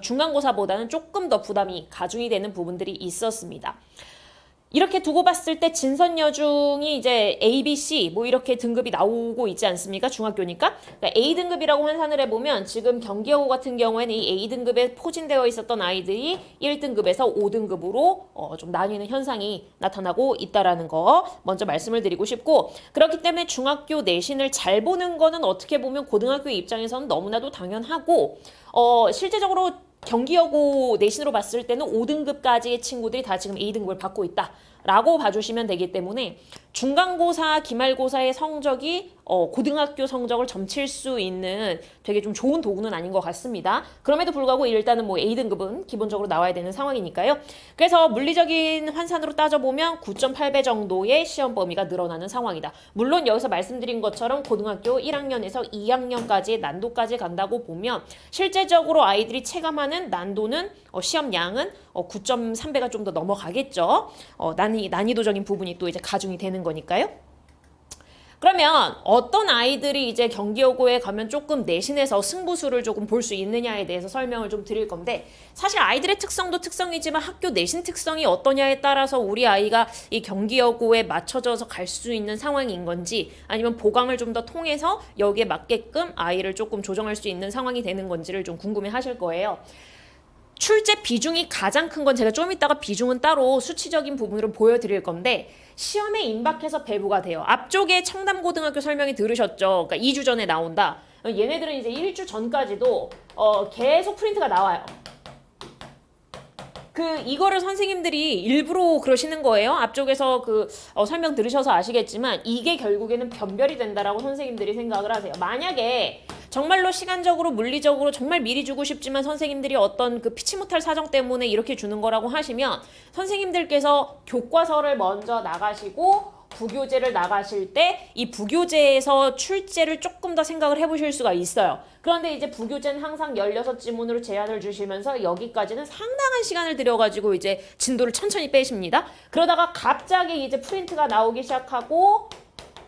중간고사보다는 조금 더 부담이 가중이 되는 부분들이 있었습니다. 이렇게 두고 봤을 때 진선여중이 이제 A, B, C 뭐 이렇게 등급이 나오고 있지 않습니까? 중학교니까. 그러니까 A등급이라고 환산을 해보면 지금 경기여고 같은 경우에는 이 A등급에 포진되어 있었던 아이들이 1등급에서 5등급으로 좀 나뉘는 현상이 나타나고 있다라는 거 먼저 말씀을 드리고 싶고 그렇기 때문에 중학교 내신을 잘 보는 거는 어떻게 보면 고등학교 입장에서는 너무나도 당연하고 실제적으로 경기여고 내신으로 봤을 때는 5등급까지의 친구들이 다 지금 A등급을 받고 있다라고 봐주시면 되기 때문에 중간고사, 기말고사의 성적이 고등학교 성적을 점칠 수 있는 되게 좀 좋은 도구는 아닌 것 같습니다. 그럼에도 불구하고 일단은 뭐 A등급은 기본적으로 나와야 되는 상황이니까요. 그래서 물리적인 환산으로 따져보면 9.8배 정도의 시험 범위가 늘어나는 상황이다. 물론 여기서 말씀드린 것처럼 고등학교 1학년에서 2학년까지의 난도까지 간다고 보면 실제적으로 아이들이 체감하는 난도는 시험 양은 9.3배가 좀 더 넘어가겠죠. 난이도적인 부분이 또 이제 가중이 되는 거니까요. 그러면 어떤 아이들이 이제 경기여고에 가면 조금 내신에서 승부수를 조금 볼 수 있느냐에 대해서 설명을 좀 드릴 건데 사실 아이들의 특성도 특성이지만 학교 내신 특성이 어떠냐에 따라서 우리 아이가 이 경기여고에 맞춰져서 갈 수 있는 상황인 건지 아니면 보강을 좀 더 통해서 여기에 맞게끔 아이를 조금 조정할 수 있는 상황이 되는 건지를 좀 궁금해 하실 거예요. 출제 비중이 가장 큰 건 제가 좀 이따가 비중은 따로 수치적인 부분으로 보여드릴 건데 시험에 임박해서 배부가 돼요. 앞쪽에 청담고등학교 설명이 들으셨죠? 그러니까 2주 전에 나온다. 얘네들은 이제 1주 전까지도 계속 프린트가 나와요. 이거를 선생님들이 일부러 그러시는 거예요. 앞쪽에서 설명 들으셔서 아시겠지만 이게 결국에는 변별이 된다라고 선생님들이 생각을 하세요. 만약에 정말로 시간적으로 물리적으로 정말 미리 주고 싶지만 선생님들이 어떤 그 피치 못할 사정 때문에 이렇게 주는 거라고 하시면 선생님들께서 교과서를 먼저 나가시고 부교재를 나가실 때 이 부교재에서 출제를 조금 더 생각을 해보실 수가 있어요. 그런데 이제 부교재는 항상 16지문으로 제한을 주시면서 여기까지는 상당한 시간을 들여가지고 이제 진도를 천천히 빼십니다. 그러다가 갑자기 이제 프린트가 나오기 시작하고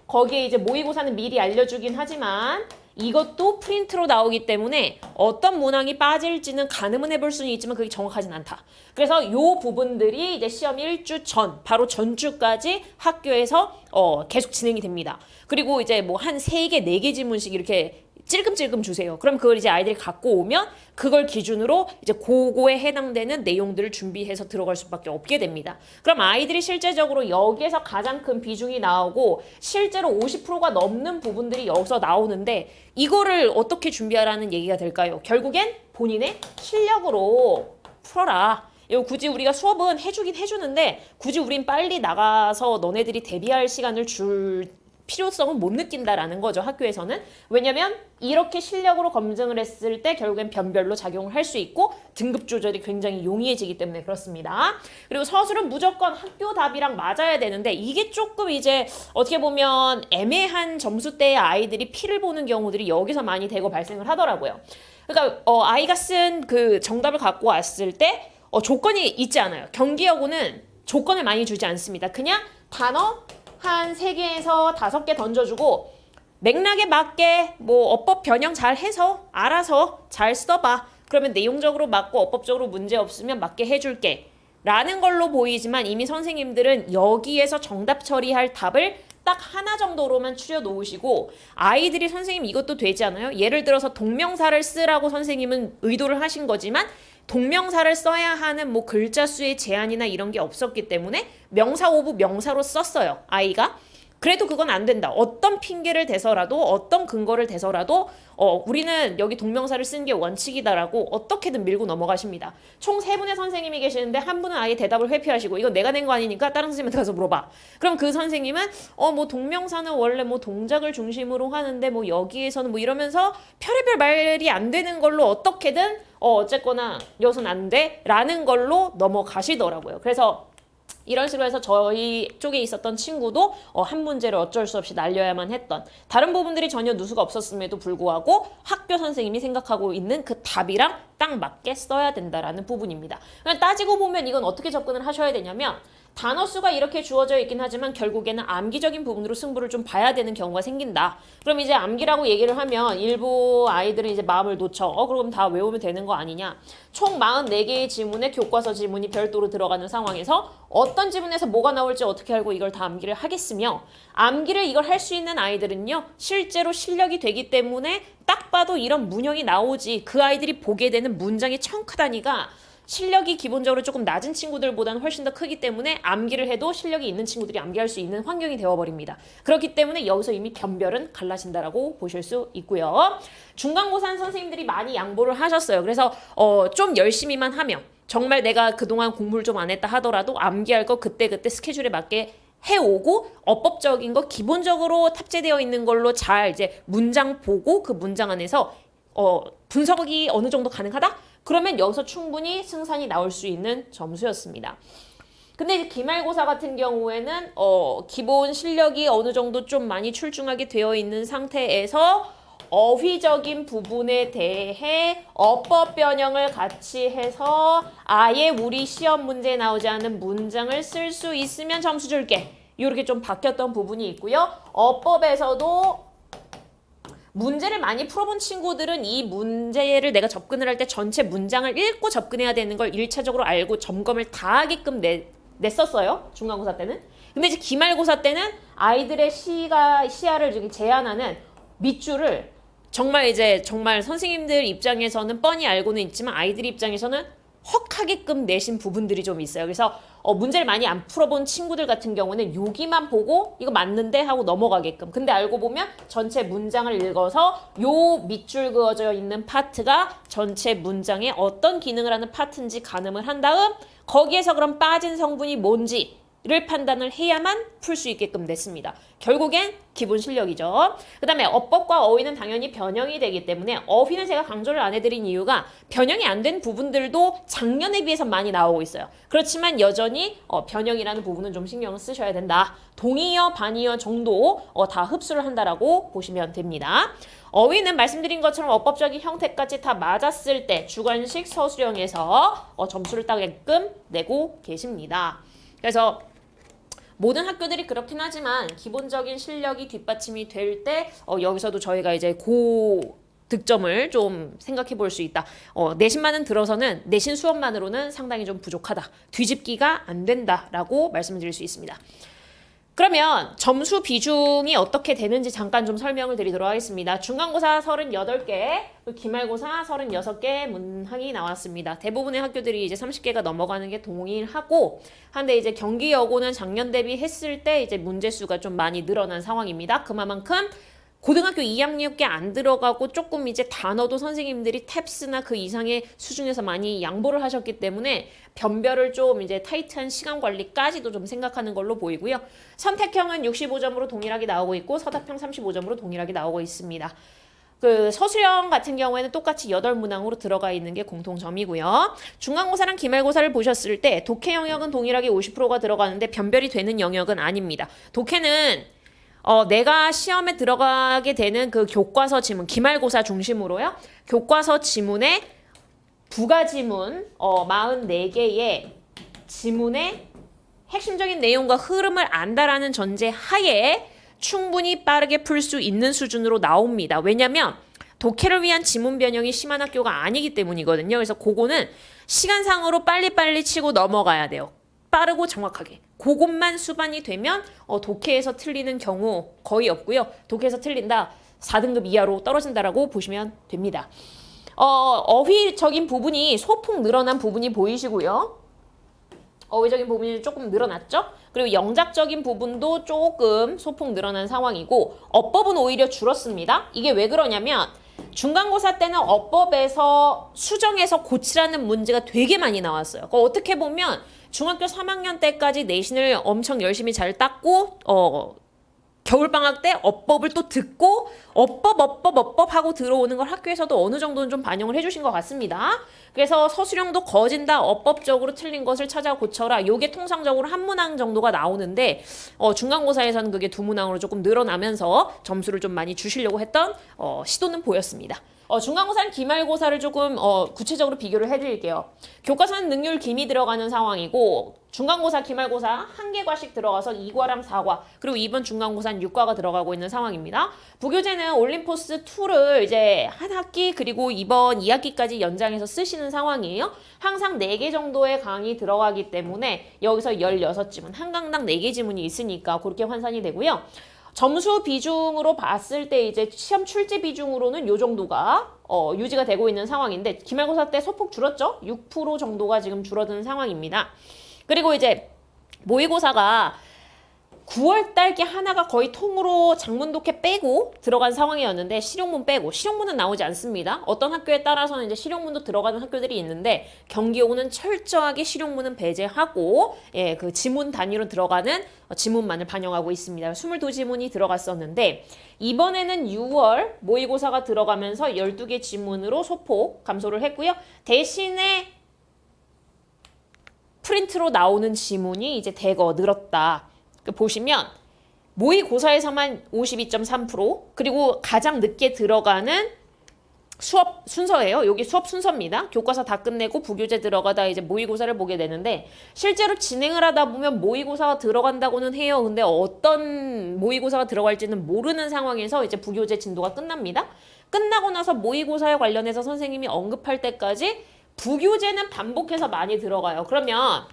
거기에 이제 모의고사는 미리 알려주긴 하지만 이것도 프린트로 나오기 때문에 어떤 문항이 빠질지는 가늠은 해볼 수는 있지만 그게 정확하진 않다. 그래서 요 부분들이 이제 시험 1주 전, 바로 전주까지 학교에서 계속 진행이 됩니다. 그리고 이제 뭐 한 3개, 4개 지문씩 이렇게 찔끔찔끔 주세요. 그럼 그걸 이제 아이들이 갖고 오면 그걸 기준으로 이제 그거에 해당되는 내용들을 준비해서 들어갈 수밖에 없게 됩니다. 그럼 아이들이 실제적으로 여기에서 가장 큰 비중이 나오고 실제로 50%가 넘는 부분들이 여기서 나오는데 이거를 어떻게 준비하라는 얘기가 될까요? 결국엔 본인의 실력으로 풀어라. 이거 굳이 우리가 수업은 해주긴 해주는데 굳이 우린 빨리 나가서 너네들이 대비할 시간을 줄 필요성은 못 느낀다라는 거죠. 학교에서는. 왜냐면 이렇게 실력으로 검증을 했을 때 결국엔 변별로 작용을 할 수 있고 등급 조절이 굉장히 용이해지기 때문에 그렇습니다. 그리고 서술은 무조건 학교 답이랑 맞아야 되는데 이게 조금 이제 어떻게 보면 애매한 점수대의 아이들이 피를 보는 경우들이 여기서 많이 대거 발생을 하더라고요. 그러니까 아이가 쓴 그 정답을 갖고 왔을 때 조건이 있지 않아요. 경기여고는 조건을 많이 주지 않습니다. 그냥 단어 한 3개에서 5개 던져주고 맥락에 맞게 뭐 어법 변형 잘 해서 알아서 잘 써봐. 그러면 내용적으로 맞고 어법적으로 문제 없으면 맞게 해줄게. 라는 걸로 보이지만 이미 선생님들은 여기에서 정답 처리할 답을 딱 하나 정도로만 추려 놓으시고 아이들이 선생님 이것도 되지 않아요? 예를 들어서 동명사를 쓰라고 선생님은 의도를 하신 거지만 동명사를 써야 하는 뭐 글자 수의 제한이나 이런 게 없었기 때문에 명사 오브 명사로 썼어요. 아이가. 그래도 그건 안 된다. 어떤 핑계를 대서라도 어떤 근거를 대서라도 우리는 여기 동명사를 쓴 게 원칙이다라고 어떻게든 밀고 넘어가십니다. 총 3분의 선생님이 계시는데 한 분은 아예 대답을 회피하시고 이거 내가 낸 거 아니니까 다른 선생님한테 가서 물어봐. 그럼 그 선생님은 뭐 동명사는 원래 뭐 동작을 중심으로 하는데 뭐 여기에서는 뭐 이러면서 별의별 말이 안 되는 걸로 어떻게든 어쨌거나 여기서는 안 돼 라는 걸로 넘어가시더라고요. 그래서 이런 식으로 해서 저희 쪽에 있었던 친구도 한 문제를 어쩔 수 없이 날려야만 했던 다른 부분들이 전혀 누수가 없었음에도 불구하고 학교 선생님이 생각하고 있는 그 답이랑 딱 맞게 써야 된다라는 부분입니다. 그냥 따지고 보면 이건 어떻게 접근을 하셔야 되냐면 단어 수가 이렇게 주어져 있긴 하지만 결국에는 암기적인 부분으로 승부를 좀 봐야 되는 경우가 생긴다. 그럼 이제 암기라고 얘기를 하면 일부 아이들은 이제 마음을 놓쳐. 그럼 다 외우면 되는 거 아니냐. 총 44개의 지문에 교과서 지문이 별도로 들어가는 상황에서 어떤 지문에서 뭐가 나올지 어떻게 알고 이걸 다 암기를 하겠으며 암기를 이걸 할 수 있는 아이들은요. 실제로 실력이 되기 때문에 딱 봐도 이런 문형이 나오지 그 아이들이 보게 되는 문장의 청 단위가 실력이 기본적으로 조금 낮은 친구들보다는 훨씬 더 크기 때문에 암기를 해도 실력이 있는 친구들이 암기할 수 있는 환경이 되어버립니다. 그렇기 때문에 여기서 이미 변별은 갈라진다라고 보실 수 있고요. 중간고사는 선생님들이 많이 양보를 하셨어요. 그래서 좀 열심히만 하면 정말 내가 그동안 공부를 좀 안 했다 하더라도 암기할 거 그때그때 스케줄에 맞게 해오고 어법적인 거 기본적으로 탑재되어 있는 걸로 잘 이제 문장 보고 그 문장 안에서 분석이 어느 정도 가능하다? 그러면 여기서 충분히 승산이 나올 수 있는 점수였습니다. 근데 이제 기말고사 같은 경우에는 기본 실력이 어느 정도 좀 많이 출중하게 되어 있는 상태에서 어휘적인 부분에 대해 어법 변형을 같이 해서 아예 우리 시험 문제에 나오지 않은 문장을 쓸 수 있으면 점수 줄게. 이렇게 좀 바뀌었던 부분이 있고요. 어법에서도 문제를 많이 풀어본 친구들은 이 문제를 내가 접근을 할 때 전체 문장을 읽고 접근해야 되는 걸 1차적으로 알고 점검을 다 하게끔 냈었어요. 중간고사 때는. 근데 이제 기말고사 때는 아이들의 시야를 제한하는 밑줄을 정말 선생님들 입장에서는 뻔히 알고는 있지만 아이들 입장에서는 헉하게끔 내신 부분들이 좀 있어요. 그래서 문제를 많이 안 풀어본 친구들 같은 경우는 여기만 보고 이거 맞는데 하고 넘어가게끔. 근데 알고 보면 전체 문장을 읽어서 요 밑줄 그어져 있는 파트가 전체 문장에 어떤 기능을 하는 파트인지 가늠을 한 다음 거기에서 그럼 빠진 성분이 뭔지 를 판단을 해야만 풀 수 있게끔 됐습니다. 결국엔 기본 실력이죠. 그 다음에 어법과 어휘는 당연히 변형이 되기 때문에 어휘는 제가 강조를 안 해드린 이유가 변형이 안 된 부분들도 작년에 비해서 많이 나오고 있어요. 그렇지만 여전히 변형이라는 부분은 좀 신경을 쓰셔야 된다. 동의어, 반의어 정도 다 흡수를 한다라고 보시면 됩니다. 어휘는 말씀드린 것처럼 어법적인 형태까지 다 맞았을 때 주관식 서술형에서 점수를 따게끔 내고 계십니다. 그래서 모든 학교들이 그렇긴 하지만 기본적인 실력이 뒷받침이 될 때 여기서도 저희가 이제 득점을 좀 생각해 볼 수 있다. 내신만은 들어서는 내신 수업만으로는 상당히 좀 부족하다. 뒤집기가 안 된다라고 말씀드릴 수 있습니다. 그러면 점수 비중이 어떻게 되는지 잠깐 좀 설명을 드리도록 하겠습니다. 중간고사 38개, 기말고사 36개 문항이 나왔습니다. 대부분의 학교들이 이제 30개가 넘어가는 게 동일하고, 한데 이제 경기여고는 작년 대비 했을 때 이제 문제수가 좀 많이 늘어난 상황입니다. 그만큼 고등학교 2학년께 안 들어가고 조금 이제 단어도 선생님들이 탭스나 그 이상의 수준에서 많이 양보를 하셨기 때문에 변별을 좀 이제 타이트한 시간 관리까지도 좀 생각하는 걸로 보이고요. 선택형은 65점으로 동일하게 나오고 있고 서답형 35점으로 동일하게 나오고 있습니다. 그 서술형 같은 경우에는 똑같이 8문항으로 들어가 있는 게 공통점이고요. 중간고사랑 기말고사를 보셨을 때 독해 영역은 동일하게 50%가 들어가는데 변별이 되는 영역은 아닙니다. 독해는 내가 시험에 들어가게 되는 그 교과서 지문, 기말고사 중심으로요. 교과서 지문에 부가지문 44개의 지문의 핵심적인 내용과 흐름을 안다라는 전제 하에 충분히 빠르게 풀 수 있는 수준으로 나옵니다. 왜냐면 독해를 위한 지문 변형이 심한 학교가 아니기 때문이거든요. 그래서 그거는 시간상으로 빨리빨리 치고 넘어가야 돼요. 빠르고 정확하게. 그것만 수반이 되면 독해에서 틀리는 경우 거의 없고요. 독해에서 틀린다 4등급 이하로 떨어진다라고 보시면 됩니다. 어휘적인 부분이 소폭 늘어난 부분이 보이시고요. 어휘적인 부분이 조금 늘어났죠? 그리고 영작적인 부분도 조금 소폭 늘어난 상황이고 어법은 오히려 줄었습니다. 이게 왜 그러냐면 중간고사 때는 어법에서 수정해서 고치라는 문제가 되게 많이 나왔어요. 어떻게 보면 중학교 3학년 때까지 내신을 엄청 열심히 잘 땄고 겨울방학 때 어법을 또 듣고 어법 하고 들어오는 걸 학교에서도 어느 정도는 좀 반영을 해주신 것 같습니다. 그래서 서술형도 거진다 어법적으로 틀린 것을 찾아 고쳐라. 요게 통상적으로 한 문항 정도가 나오는데 중간고사에서는 그게 2문항으로 조금 늘어나면서 점수를 좀 많이 주시려고 했던 시도는 보였습니다. 중간고사랑 기말고사를 조금 구체적으로 비교를 해드릴게요. 교과서는 능률 기미 들어가는 상황이고 중간고사, 기말고사 1개 과씩 들어가서 2과랑 4과 그리고 이번 중간고사는 6과가 들어가고 있는 상황입니다. 부교재는 올림포스 2를 이제 한 학기 그리고 이번 2학기까지 연장해서 쓰시는 상황이에요. 항상 4개 정도의 강의 들어가기 때문에 여기서 16지문, 한 강당 4개 지문이 있으니까 그렇게 환산이 되고요. 점수 비중으로 봤을 때 이제 시험 출제 비중으로는 요 정도가 유지가 되고 있는 상황인데 기말고사 때 소폭 줄었죠? 6% 정도가 지금 줄어든 상황입니다. 그리고 이제 모의고사가 9월 달게 하나가 거의 통으로 장문 독해 빼고 들어간 상황이었는데 실용문 빼고 실용문은 나오지 않습니다. 어떤 학교에 따라서는 이제 실용문도 들어가는 학교들이 있는데 경기여고는 철저하게 실용문은 배제하고 그 지문 단위로 들어가는 지문만을 반영하고 있습니다. 22지문이 들어갔었는데 이번에는 6월 모의고사가 들어가면서 12개 지문으로 소폭 감소를 했고요. 대신에 프린트로 나오는 지문이 이제 대거 늘었다. 보시면 모의고사에서만 52.3% 그리고 가장 늦게 들어가는 수업 순서예요. 여기 수업 순서입니다. 교과서 다 끝내고 부교재 들어가다 이제 모의고사를 보게 되는데 실제로 진행을 하다 보면 모의고사가 들어간다고는 해요. 근데 어떤 모의고사가 들어갈지는 모르는 상황에서 이제 부교재 진도가 끝납니다. 끝나고 나서 모의고사에 관련해서 선생님이 언급할 때까지 부교재는 반복해서 많이 들어가요. 그러면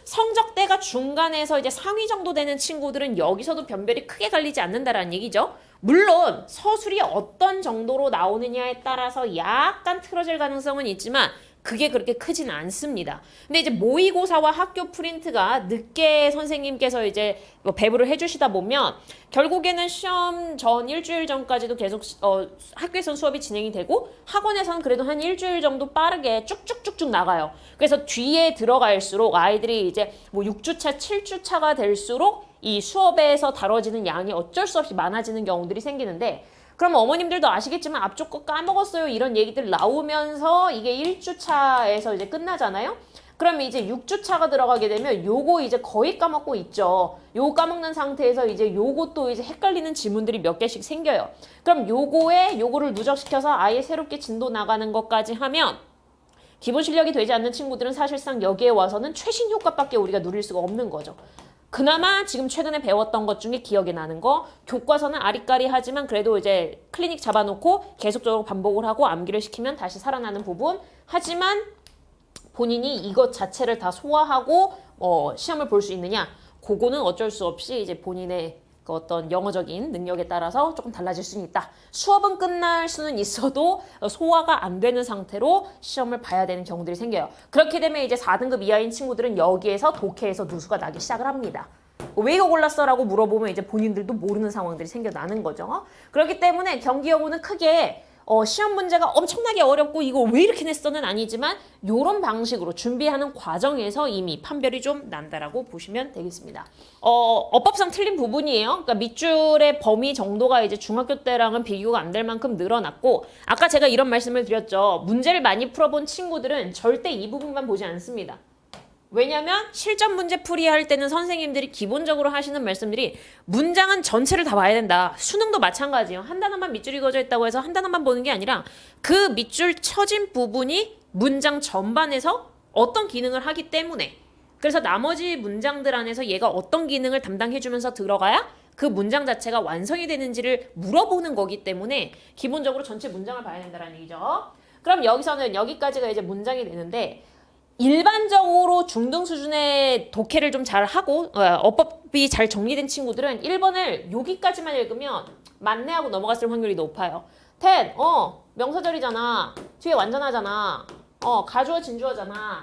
성적대가 중간에서 이제 상위 정도 되는 친구들은 여기서도 변별이 크게 갈리지 않는다라는 얘기죠. 물론 서술이 어떤 정도로 나오느냐에 따라서 약간 틀어질 가능성은 있지만 그게 그렇게 크진 않습니다. 근데 이제 모의고사와 학교 프린트가 늦게 선생님께서 이제 뭐 배부를 해주시다 보면 결국에는 시험 전 일주일 전까지도 계속 학교에서는 수업이 진행이 되고 학원에서는 그래도 한 일주일 정도 빠르게 쭉쭉쭉쭉 나가요. 그래서 뒤에 들어갈수록 아이들이 이제 뭐 6주차, 7주차가 될수록 이 수업에서 다뤄지는 양이 어쩔 수 없이 많아지는 경우들이 생기는데 그럼 어머님들도 아시겠지만 앞쪽 거 까먹었어요 이런 얘기들 나오면서 이게 1주차에서 이제 끝나잖아요. 그러면 이제 6주차가 들어가게 되면 요거 이제 거의 까먹고 있죠. 요거 까먹는 상태에서 이제 요것도 이제 헷갈리는 지문들이 몇 개씩 생겨요. 그럼 요거를 누적시켜서 아예 새롭게 진도 나가는 것까지 하면 기본 실력이 되지 않는 친구들은 사실상 여기에 와서는 최신 효과밖에 우리가 누릴 수가 없는 거죠. 그나마 지금 최근에 배웠던 것 중에 기억에 나는 거 교과서는 아리까리하지만 그래도 이제 클리닉 잡아놓고 계속적으로 반복을 하고 암기를 시키면 다시 살아나는 부분 하지만 본인이 이것 자체를 다 소화하고 시험을 볼 수 있느냐 그거는 어쩔 수 없이 이제 본인의 그 어떤 영어적인 능력에 따라서 조금 달라질 수는 있다. 수업은 끝날 수는 있어도 소화가 안 되는 상태로 시험을 봐야 되는 경우들이 생겨요. 그렇게 되면 이제 4등급 이하인 친구들은 여기에서 독해에서 누수가 나기 시작을 합니다. 왜 이거 골랐어? 라고 물어보면 이제 본인들도 모르는 상황들이 생겨나는 거죠. 그렇기 때문에 경기여고는 크게 시험 문제가 엄청나게 어렵고 이거 왜 이렇게 냈어는 아니지만 이런 방식으로 준비하는 과정에서 이미 판별이 좀 난다라고 보시면 되겠습니다. 어법상 틀린 부분이에요. 그러니까 밑줄의 범위 정도가 이제 중학교 때랑은 비교가 안 될 만큼 늘어났고 아까 제가 이런 말씀을 드렸죠. 문제를 많이 풀어본 친구들은 절대 이 부분만 보지 않습니다. 왜냐면 실전 문제 풀이할 때는 선생님들이 기본적으로 하시는 말씀들이 문장은 전체를 다 봐야 된다. 수능도 마찬가지예요. 한 단어만 밑줄이 그어져 있다고 해서 한 단어만 보는 게 아니라 그 밑줄 쳐진 부분이 문장 전반에서 어떤 기능을 하기 때문에 그래서 나머지 문장들 안에서 얘가 어떤 기능을 담당해주면서 들어가야 그 문장 자체가 완성이 되는지를 물어보는 거기 때문에 기본적으로 전체 문장을 봐야 된다는 얘기죠. 그럼 여기서는 여기까지가 이제 문장이 되는데 일반적으로 중등 수준의 독해를 좀 잘하고 어법이 잘 정리된 친구들은 1번을 여기까지만 읽으면 맞네 하고 넘어갔을 확률이 높아요. 텐, 명사절이잖아. 뒤에 완전하잖아. 가주어 진주어잖아.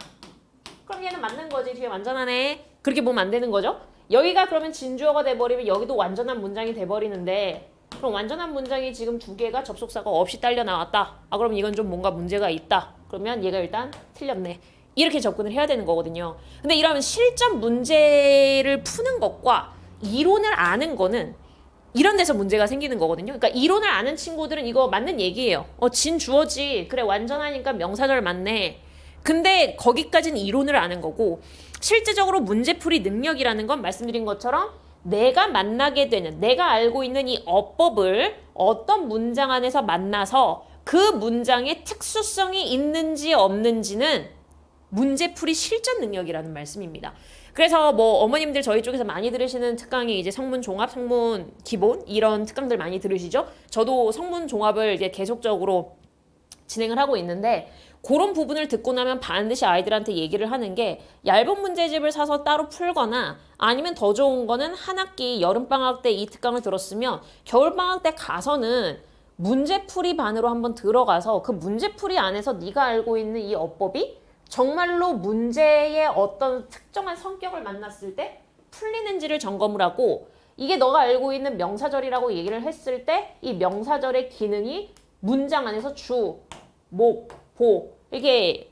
그럼 얘는 맞는 거지. 뒤에 완전하네. 그렇게 보면 안 되는 거죠. 여기가 그러면 진주어가 돼버리면 여기도 완전한 문장이 돼버리는데 그럼 완전한 문장이 지금 두 개가 접속사가 없이 딸려 나왔다. 그럼 이건 좀 뭔가 문제가 있다. 그러면 얘가 일단 틀렸네. 이렇게 접근을 해야 되는 거거든요. 근데 이러면 실전 문제를 푸는 것과 이론을 아는 거는 이런 데서 문제가 생기는 거거든요. 그러니까 이론을 아는 친구들은 이거 맞는 얘기예요. 진 주어지. 그래 완전하니까 명사절 맞네. 근데 거기까지는 이론을 아는 거고 실제적으로 문제풀이 능력이라는 건 말씀드린 것처럼 내가 만나게 되는 내가 알고 있는 이 어법을 어떤 문장 안에서 만나서 그 문장의 특수성이 있는지 없는지는 문제풀이 실전 능력이라는 말씀입니다. 그래서 뭐 어머님들 저희 쪽에서 많이 들으시는 특강이 이제 성문 종합, 성문 기본 이런 특강들 많이 들으시죠? 저도 성문 종합을 이제 계속적으로 진행을 하고 있는데 그런 부분을 듣고 나면 반드시 아이들한테 얘기를 하는 게 얇은 문제집을 사서 따로 풀거나 아니면 더 좋은 거는 한 학기 여름방학 때 이 특강을 들었으면 겨울방학 때 가서는 문제풀이 반으로 한번 들어가서 그 문제풀이 안에서 네가 알고 있는 이 어법이 정말로 문제의 어떤 특정한 성격을 만났을 때 풀리는지를 점검을 하고 이게 너가 알고 있는 명사절이라고 얘기를 했을 때 이 명사절의 기능이 문장 안에서 주, 목, 보 이게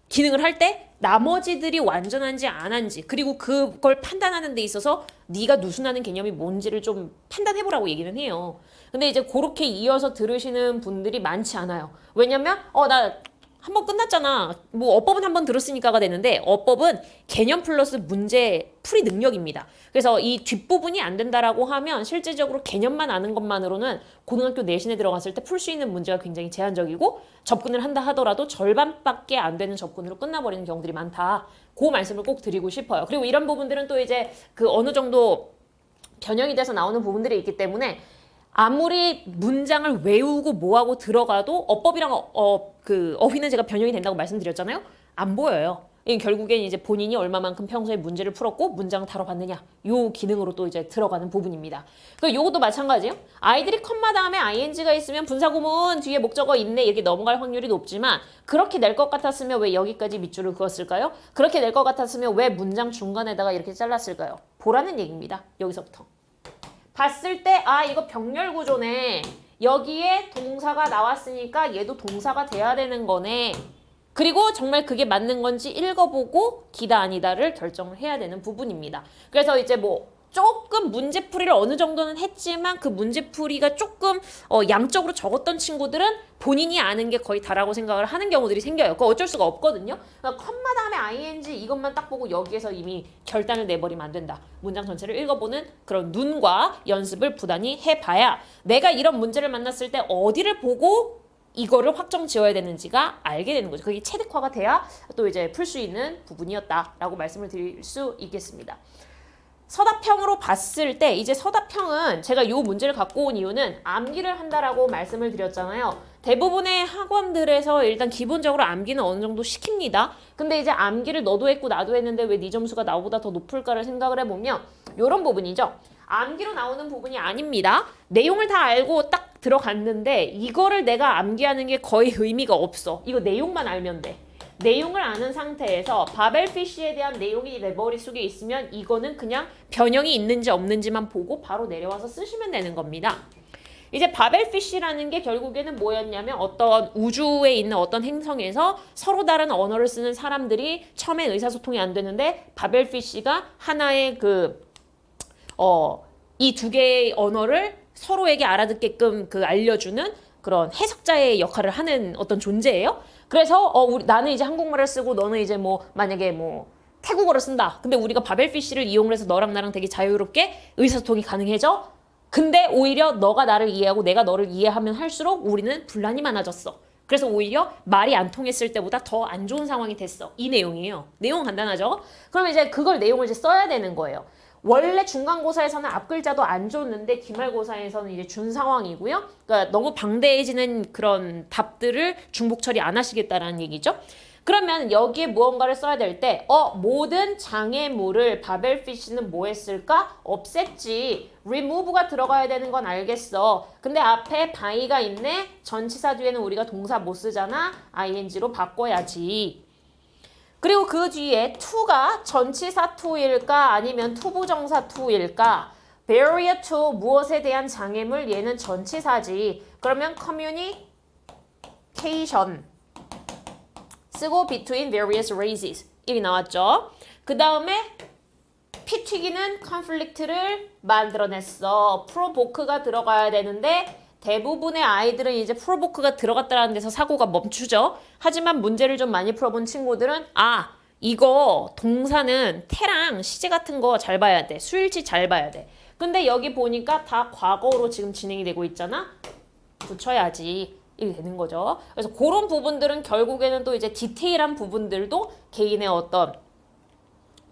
기능을 할 때 나머지들이 완전한지 안 한지 그리고 그걸 판단하는 데 있어서 네가 누순하는 개념이 뭔지를 좀 판단해보라고 얘기는 해요. 근데 이제 그렇게 이어서 들으시는 분들이 많지 않아요. 왜냐면 나 한 번 끝났잖아. 뭐 어법은 한 번 들었으니까가 되는데 어법은 개념 플러스 문제 풀이 능력입니다. 그래서 이 뒷부분이 안 된다라고 하면 실질적으로 개념만 아는 것만으로는 고등학교 내신에 들어갔을 때 풀 수 있는 문제가 굉장히 제한적이고 접근을 한다 하더라도 절반밖에 안 되는 접근으로 끝나버리는 경우들이 많다. 그 말씀을 꼭 드리고 싶어요. 그리고 이런 부분들은 또 이제 그 어느 정도 변형이 돼서 나오는 부분들이 있기 때문에 아무리 문장을 외우고 뭐하고 들어가도 어법이랑 그 어휘는 제가 변형이 된다고 말씀드렸잖아요. 안 보여요. 이 결국엔 이제 본인이 얼마만큼 평소에 문제를 풀었고 문장 다뤄봤느냐 요 기능으로 또 이제 들어가는 부분입니다. 그 요것도 마찬가지예요. 아이들이 컴마 다음에 ing가 있으면 분사구문 뒤에 목적어 있네 이렇게 넘어갈 확률이 높지만 그렇게 낼 것 같았으면 왜 여기까지 밑줄을 그었을까요? 그렇게 낼 것 같았으면 왜 문장 중간에다가 이렇게 잘랐을까요? 보라는 얘기입니다. 여기서부터 봤을 때 아 이거 병렬 구조네. 여기에 동사가 나왔으니까 얘도 동사가 돼야 되는 거네. 그리고 정말 그게 맞는 건지 읽어보고 기다 아니다를 결정을 해야 되는 부분입니다. 그래서 이제 뭐 조금 문제풀이를 어느 정도는 했지만 그 문제풀이가 조금 양적으로 적었던 친구들은 본인이 아는 게 거의 다라고 생각을 하는 경우들이 생겨요. 그거 어쩔 수가 없거든요. 그러니까 컴마 다음에 ing 이것만 딱 보고 여기에서 이미 결단을 내버리면 안 된다. 문장 전체를 읽어보는 그런 눈과 연습을 부단히 해봐야 내가 이런 문제를 만났을 때 어디를 보고 이거를 확정 지어야 되는지가 알게 되는 거죠. 그게 체득화가 돼야 또 이제 풀 수 있는 부분이었다라고 말씀을 드릴 수 있겠습니다. 서답형으로 봤을 때 이제 서답형은 제가 이 문제를 갖고 온 이유는 암기를 한다라고 말씀을 드렸잖아요. 대부분의 학원들에서 일단 기본적으로 암기는 어느 정도 시킵니다. 근데 이제 암기를 너도 했고 나도 했는데 왜 네 점수가 나보다 더 높을까를 생각을 해보면 이런 부분이죠. 암기로 나오는 부분이 아닙니다. 내용을 다 알고 딱 들어갔는데 이거를 내가 암기하는 게 거의 의미가 없어. 이거 내용만 알면 돼. 내용을 아는 상태에서 바벨피쉬에 대한 내용이 내 머릿속에 있으면 이거는 그냥 변형이 있는지 없는지만 보고 바로 내려와서 쓰시면 되는 겁니다. 이제 바벨피쉬라는 게 결국에는 뭐였냐면 어떤 우주에 있는 어떤 행성에서 서로 다른 언어를 쓰는 사람들이 처음엔 의사소통이 안 되는데 바벨피쉬가 하나의 이 두 개의 언어를 서로에게 알아듣게끔 알려주는 그런 해석자의 역할을 하는 어떤 존재예요. 그래서 나는 이제 한국말을 쓰고 너는 이제 만약에 태국어를 쓴다. 근데 우리가 바벨피쉬를 이용을 해서 너랑 나랑 되게 자유롭게 의사소통이 가능해져. 근데 오히려 너가 나를 이해하고 내가 너를 이해하면 할수록 우리는 분란이 많아졌어. 그래서 오히려 말이 안 통했을 때보다 더 안 좋은 상황이 됐어. 이 내용이에요. 내용 간단하죠? 그러면 이제 그걸 내용을 이제 써야 되는 거예요. 원래 중간고사에서는 앞글자도 안 줬는데 기말고사에서는 이제 준 상황이고요. 그러니까 너무 방대해지는 그런 답들을 중복 처리 안 하시겠다라는 얘기죠. 그러면 여기에 무언가를 써야 될 때 모든 장애물을 바벨피쉬는 뭐 했을까? 없앴지. remove가 들어가야 되는 건 알겠어. 근데 앞에 by가 있네. 전치사 뒤에는 우리가 동사 못 쓰잖아. ing로 바꿔야지. 그리고 그 뒤에 to가 전치사 to일까 아니면 투부정사 to일까? barrier to 무엇에 대한 장애물 얘는 전치사지. 그러면 communication 쓰고 between various races 이렇게 나왔죠. 그 다음에 피 튀기는 conflict를 만들어냈어. provoke가 들어가야 되는데 대부분의 아이들은 이제 프로보크가 들어갔다는 데서 사고가 멈추죠. 하지만 문제를 좀 많이 풀어본 친구들은 이거 동사는 태랑 시제 같은 거 잘 봐야 돼. 수일치 잘 봐야 돼. 근데 여기 보니까 다 과거로 지금 진행이 되고 있잖아. 붙여야지. 이렇게 되는 거죠. 그래서 그런 부분들은 결국에는 또 이제 디테일한 부분들도 개인의 어떤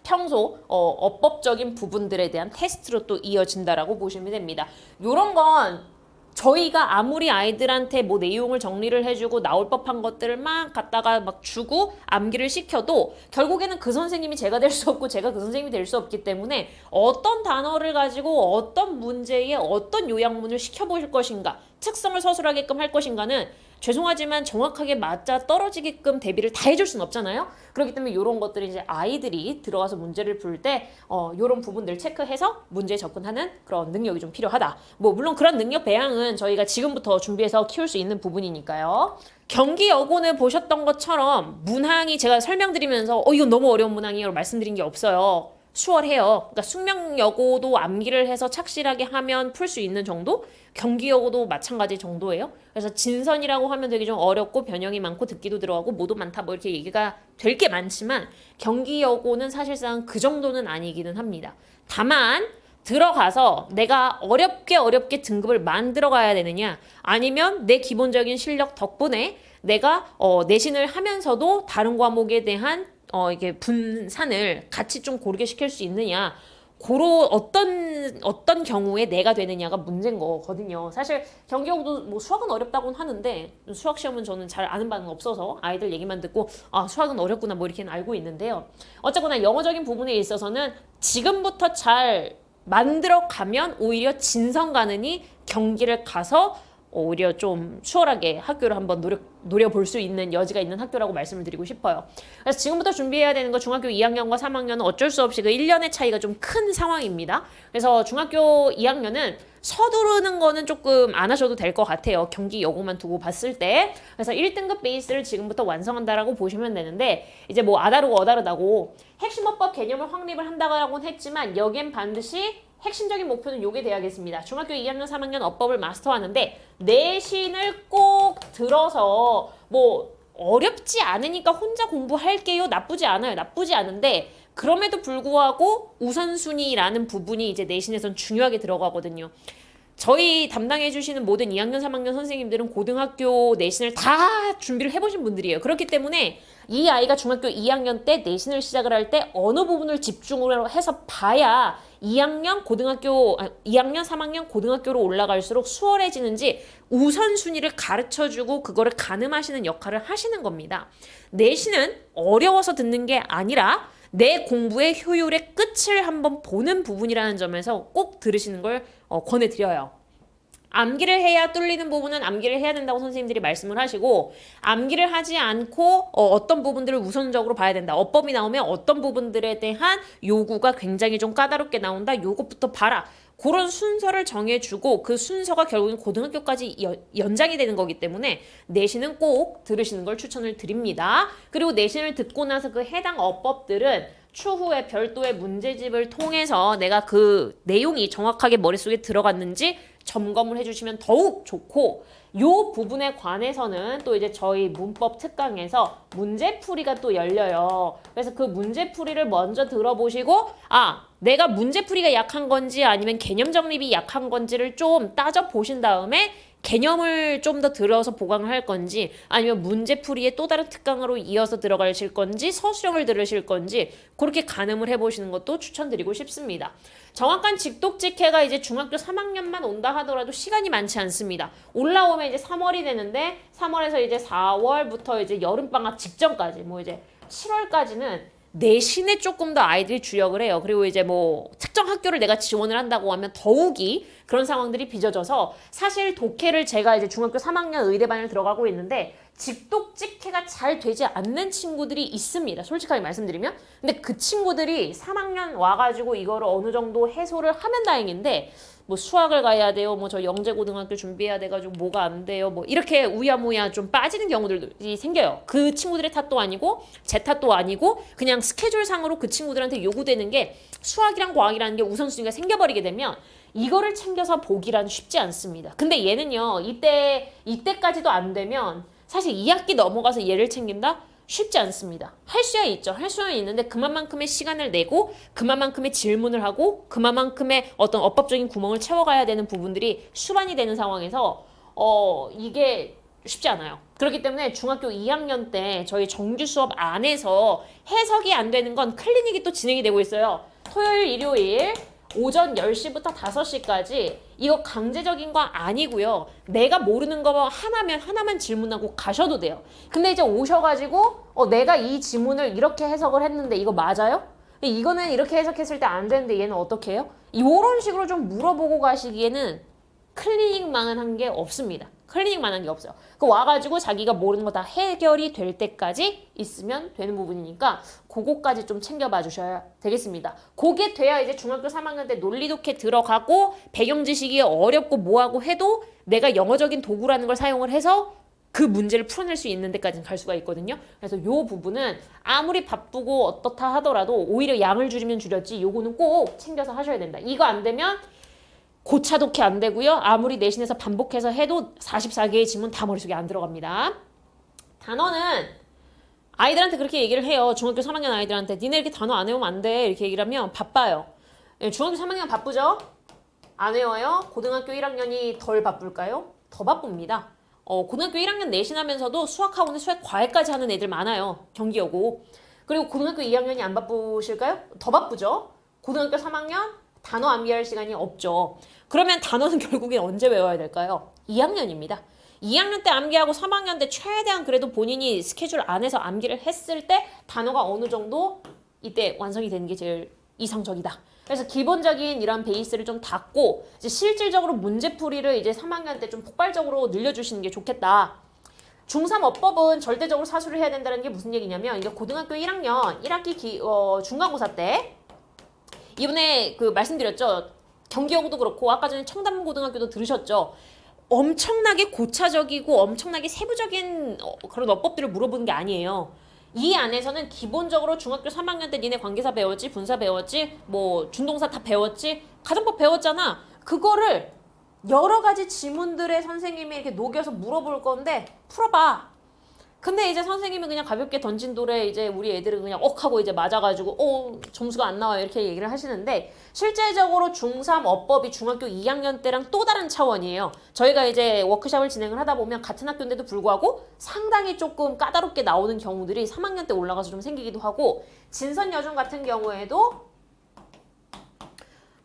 평소 어법적인 부분들에 대한 테스트로 또 이어진다라고 보시면 됩니다. 요런 건 저희가 아무리 아이들한테 내용을 정리를 해주고 나올 법한 것들을 막 갖다가 막 주고 암기를 시켜도 결국에는 그 선생님이 제가 될 수 없고 제가 그 선생님이 될 수 없기 때문에 어떤 단어를 가지고 어떤 문제에 어떤 요약문을 시켜보실 것인가 특성을 서술하게끔 할 것인가는 죄송하지만 정확하게 맞아 떨어지게끔 대비를 다 해줄 수는 없잖아요. 그렇기 때문에 이런 것들을 이제 아이들이 들어가서 문제를 풀 때 이런 부분들 체크해서 문제에 접근하는 그런 능력이 좀 필요하다. 물론 그런 능력 배양은 저희가 지금부터 준비해서 키울 수 있는 부분이니까요. 경기여고는 보셨던 것처럼 문항이 제가 설명드리면서 이건 너무 어려운 문항이라고 말씀드린 게 없어요. 수월해요. 그러니까 숙명여고도 암기를 해서 착실하게 하면 풀 수 있는 정도? 경기여고도 마찬가지 정도예요. 그래서 진선이라고 하면 되게 좀 어렵고 변형이 많고 듣기도 들어가고 모두 많다 이렇게 얘기가 될 게 많지만 경기여고는 사실상 그 정도는 아니기는 합니다. 다만 들어가서 내가 어렵게 등급을 만들어 가야 되느냐 아니면 내 기본적인 실력 덕분에 내가 내신을 하면서도 다른 과목에 대한 이게 분산을 같이 좀 고르게 시킬 수 있느냐 고로 어떤 경우에 내가 되느냐가 문제인 거거든요. 사실 경기고도 뭐 수학은 어렵다고는 하는데 수학 시험은 저는 잘 아는 바는 없어서 아이들 얘기만 듣고 아 수학은 어렵구나 뭐 이렇게는 알고 있는데요. 어쨌거나 영어적인 부분에 있어서는 지금부터 잘 만들어 가면 오히려 진성 가느니 경기를 가서 오히려 좀 수월하게 학교를 한번 노려볼 수 있는 여지가 있는 학교라고 말씀을 드리고 싶어요. 그래서 지금부터 준비해야 되는 거 중학교 2학년과 3학년은 어쩔 수 없이 그 1년의 차이가 좀 큰 상황입니다. 그래서 중학교 2학년은 서두르는 거는 조금 안 하셔도 될 것 같아요. 경기 여고만 두고 봤을 때. 그래서 1등급 베이스를 지금부터 완성한다라고 보시면 되는데 이제 뭐 아다르고 어다르다고 핵심어법 개념을 확립을 한다고는 했지만 여기엔 반드시 핵심적인 목표는 요게 돼야겠습니다. 중학교 2학년, 3학년 어법을 마스터하는데 내신을 꼭 들어서 뭐 어렵지 않으니까 혼자 공부할게요. 나쁘지 않아요. 나쁘지 않은데 그럼에도 불구하고 우선순위라는 부분이 이제 내신에선 중요하게 들어가거든요. 저희 담당해 주시는 모든 2학년, 3학년 선생님들은 고등학교 내신을 다 준비를 해보신 분들이에요. 그렇기 때문에 이 아이가 중학교 2학년 때 내신을 시작을 할 때 어느 부분을 집중을 해서 봐야 2학년, 3학년 고등학교로 올라갈수록 수월해지는지 우선순위를 가르쳐주고 그거를 가늠하시는 역할을 하시는 겁니다. 내신은 어려워서 듣는 게 아니라 내 공부의 효율의 끝을 한번 보는 부분이라는 점에서 꼭 들으시는 걸 권해드려요. 암기를 해야 뚫리는 부분은 암기를 해야 된다고 선생님들이 말씀을 하시고 암기를 하지 않고 어떤 부분들을 우선적으로 봐야 된다. 어법이 나오면 어떤 부분들에 대한 요구가 굉장히 좀 까다롭게 나온다. 요것부터 봐라. 그런 순서를 정해주고 그 순서가 결국엔 고등학교까지 연장이 되는 거기 때문에 내신은 꼭 들으시는 걸 추천을 드립니다. 그리고 내신을 듣고 나서 그 해당 어법들은 추후에 별도의 문제집을 통해서 내가 그 내용이 정확하게 머릿속에 들어갔는지 점검을 해주시면 더욱 좋고 요 부분에 관해서는 또 이제 저희 문법 특강에서 문제풀이가 또 열려요. 그래서 그 문제풀이를 먼저 들어보시고 내가 문제풀이가 약한 건지 아니면 개념 정립이 약한 건지를 좀 따져보신 다음에 개념을 좀 더 들어서 보강을 할 건지 아니면 문제풀이의 또 다른 특강으로 이어서 들어가실 건지 서술형을 들으실 건지 그렇게 가늠을 해보시는 것도 추천드리고 싶습니다. 정확한 직독직해가 이제 중학교 3학년만 온다 하더라도 시간이 많지 않습니다. 올라오면 이제 3월이 되는데 3월에서 이제 4월부터 이제 여름방학 직전까지 뭐 이제 7월까지는 내신에 조금 더 아이들이 주력을 해요. 그리고 이제 뭐 특정 학교를 내가 지원을 한다고 하면 더욱이 그런 상황들이 빚어져서 사실 독해를 제가 이제 중학교 3학년 의대반을 들어가고 있는데 직독직해가 잘 되지 않는 친구들이 있습니다. 솔직하게 말씀드리면. 근데 그 친구들이 3학년 와가지고 이거를 어느 정도 해소를 하면 다행인데 뭐 수학을 가야 돼요. 뭐 저 영재고등학교 준비해야 돼가지고 뭐가 안 돼요. 뭐 이렇게 우야무야 좀 빠지는 경우들이 생겨요. 그 친구들의 탓도 아니고 제 탓도 아니고 그냥 스케줄상으로 그 친구들한테 요구되는 게 수학이랑 과학이라는 게 우선순위가 생겨버리게 되면 이거를 챙겨서 보기란 쉽지 않습니다. 근데 얘는요. 이때까지도 안 되면 사실 2학기 넘어가서 얘를 챙긴다? 쉽지 않습니다. 할 수야 있죠. 할 수는 있는데 그만큼의 시간을 내고 그만큼의 질문을 하고 그만큼의 어떤 어법적인 구멍을 채워가야 되는 부분들이 수반이 되는 상황에서 이게 쉽지 않아요. 그렇기 때문에 중학교 2학년 때 저희 정규 수업 안에서 해석이 안 되는 건 클리닉이 또 진행이 되고 있어요. 토요일, 일요일 오전 10시부터 5시까지 이거 강제적인 거 아니고요. 내가 모르는 거 하나만 질문하고 가셔도 돼요. 근데 이제 오셔가지고 내가 이 지문을 이렇게 해석을 했는데 이거 맞아요? 이거는 이렇게 해석했을 때 안 되는데 얘는 어떻게 해요? 이런 식으로 좀 물어보고 가시기에는 클리닉만은 한 게 없습니다. 클리닉만 한 게 없어요. 그 와가지고 자기가 모르는 거 다 해결이 될 때까지 있으면 되는 부분이니까 그거까지 좀 챙겨봐 주셔야 되겠습니다. 그게 돼야 이제 중학교 3학년 때 논리독해 들어가고 배경 지식이 어렵고 뭐하고 해도 내가 영어적인 도구라는 걸 사용을 해서 그 문제를 풀어낼 수 있는 데까지는 갈 수가 있거든요. 그래서 요 부분은 아무리 바쁘고 어떻다 하더라도 오히려 양을 줄이면 줄였지 요거는 꼭 챙겨서 하셔야 된다. 이거 안 되면 고차 독해 안 되고요. 아무리 내신에서 반복해서 해도 44개의 지문 다 머릿속에 안 들어갑니다. 단어는 아이들한테 그렇게 얘기를 해요. 중학교 3학년 아이들한테 니네 이렇게 단어 안 외우면 안 돼. 이렇게 얘기를 하면 바빠요. 중학교 3학년 바쁘죠? 안 외워요? 고등학교 1학년이 덜 바쁠까요? 더 바쁩니다. 고등학교 1학년 내신하면서도 수학학원에 수학 과외까지 하는 애들 많아요. 경기여고. 그리고 고등학교 2학년이 안 바쁘실까요? 더 바쁘죠? 고등학교 3학년 단어 암기할 시간이 없죠. 그러면 단어는 결국엔 언제 외워야 될까요? 2학년입니다. 2학년 때 암기하고 3학년 때 최대한 그래도 본인이 스케줄 안에서 암기를 했을 때 단어가 어느 정도 이때 완성이 되는 게 제일 이상적이다. 그래서 기본적인 이런 베이스를 좀 닫고 이제 실질적으로 문제풀이를 이제 3학년 때 좀 폭발적으로 늘려주시는 게 좋겠다. 중3 어법은 절대적으로 사수를 해야 된다는 게 무슨 얘기냐면 이게 고등학교 1학년 1학기 중간고사 때 이번에 그 말씀드렸죠. 경기여고도 그렇고 아까 전에 청담고등학교도 들으셨죠. 엄청나게 고차적이고 엄청나게 세부적인 그런 어법들을 물어보는 게 아니에요. 이 안에서는 기본적으로 중학교 3학년 때 니네 관계사 배웠지, 분사 배웠지, 뭐 준동사 다 배웠지, 가정법 배웠잖아. 그거를 여러 가지 지문들의 선생님이 이렇게 녹여서 물어볼 건데 풀어봐. 근데 이제 선생님이 그냥 가볍게 던진 돌에 이제 우리 애들은 그냥 하고 이제 맞아가지고 점수가 안 나와요 이렇게 얘기를 하시는데 실제적으로 중3 어법이 중학교 2학년 때랑 또 다른 차원이에요. 저희가 이제 워크숍을 진행을 하다 보면 같은 학교인데도 불구하고 상당히 조금 까다롭게 나오는 경우들이 3학년 때 올라가서 좀 생기기도 하고 진선여중 같은 경우에도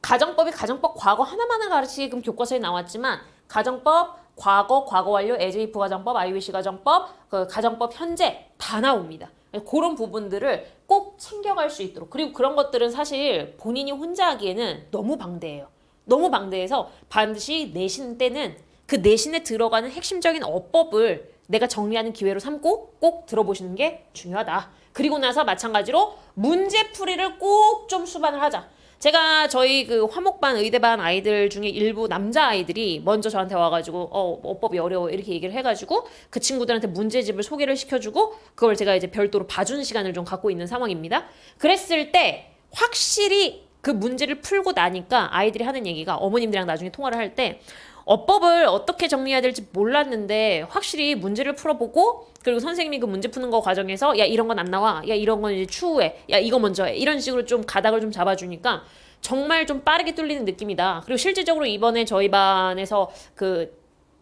가정법이 가정법 과거 하나만을 가르치게끔 교과서에 나왔지만 가정법 과거, 과거 완료, as if 가정법, I wish 가정법, 그 가정법 현재 다 나옵니다. 그런 부분들을 꼭 챙겨갈 수 있도록. 그리고 그런 것들은 사실 본인이 혼자 하기에는 너무 방대해요. 너무 방대해서 반드시 내신 때는 그 내신에 들어가는 핵심적인 어법을 내가 정리하는 기회로 삼고 꼭 들어보시는 게 중요하다. 그리고 나서 마찬가지로 문제풀이를 꼭 좀 수반을 하자. 제가 저희 그 화목반 의대반 아이들 중에 일부 남자 아이들이 먼저 저한테 와가지고 어법이 어려워 이렇게 얘기를 해가지고 그 친구들한테 문제집을 소개를 시켜주고 그걸 제가 이제 별도로 봐주는 시간을 좀 갖고 있는 상황입니다. 그랬을 때 확실히 그 문제를 풀고 나니까 아이들이 하는 얘기가 어머님들이랑 나중에 통화를 할 때 어법을 어떻게 정리해야 될지 몰랐는데 확실히 문제를 풀어보고 그리고 선생님이 그 문제 푸는 거 과정에서 야 이런 건 안 나와 야 이런 건 이제 추후에 야 이거 먼저 해 이런 식으로 좀 가닥을 좀 잡아주니까 정말 좀 빠르게 뚫리는 느낌이다. 그리고 실질적으로 이번에 저희 반에서 그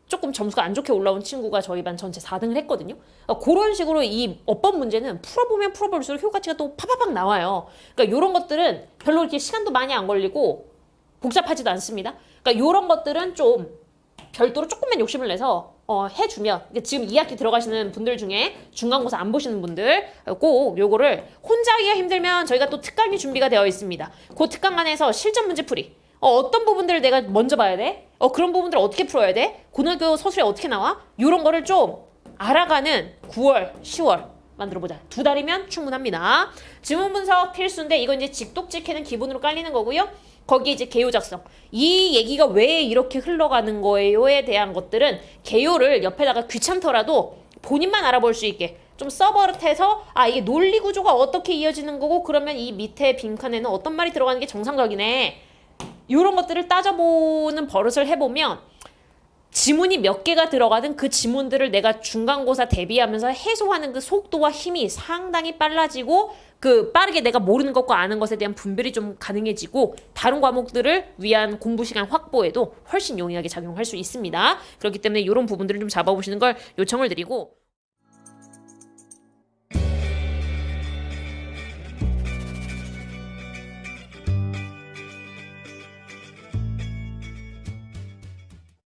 조금 점수가 안 좋게 올라온 친구가 저희 반 전체 4등을 했거든요. 그런 식으로 이 어법 문제는 풀어보면 풀어볼수록 효과치가 또 파파박 나와요. 그러니까 이런 것들은 별로 이렇게 시간도 많이 안 걸리고 복잡하지도 않습니다. 그러니까 이런 것들은 좀 별도로 조금만 욕심을 내서 해주면 지금 2학기 들어가시는 분들 중에 중간고사 안 보시는 분들 꼭 요거를 혼자 하기가 힘들면 저희가 또 특강이 준비가 되어 있습니다. 그 특강안에서 실전 문제풀이 어떤 부분들을 내가 먼저 봐야 돼? 그런 부분들을 어떻게 풀어야 돼? 고등학교 서술에 어떻게 나와? 이런 거를 좀 알아가는 9월, 10월 만들어보자. 2달이면 충분합니다. 지문 분석 필수인데 이건 이제 직독직해는 기본으로 깔리는 거고요. 거기 이제 개요 작성. 이 얘기가 왜 이렇게 흘러가는 거예요에 대한 것들은 개요를 옆에다가 귀찮더라도 본인만 알아볼 수 있게 좀 서버릇해서 이게 논리 구조가 어떻게 이어지는 거고 그러면 이 밑에 빈칸에는 어떤 말이 들어가는 게 정상적이네. 이런 것들을 따져보는 버릇을 해보면 지문이 몇 개가 들어가든 그 지문들을 내가 중간고사 대비하면서 해소하는 그 속도와 힘이 상당히 빨라지고 그 빠르게 내가 모르는 것과 아는 것에 대한 분별이 좀 가능해지고 다른 과목들을 위한 공부 시간 확보에도 훨씬 용이하게 작용할 수 있습니다. 그렇기 때문에 이런 부분들을 좀 잡아보시는 걸 요청을 드리고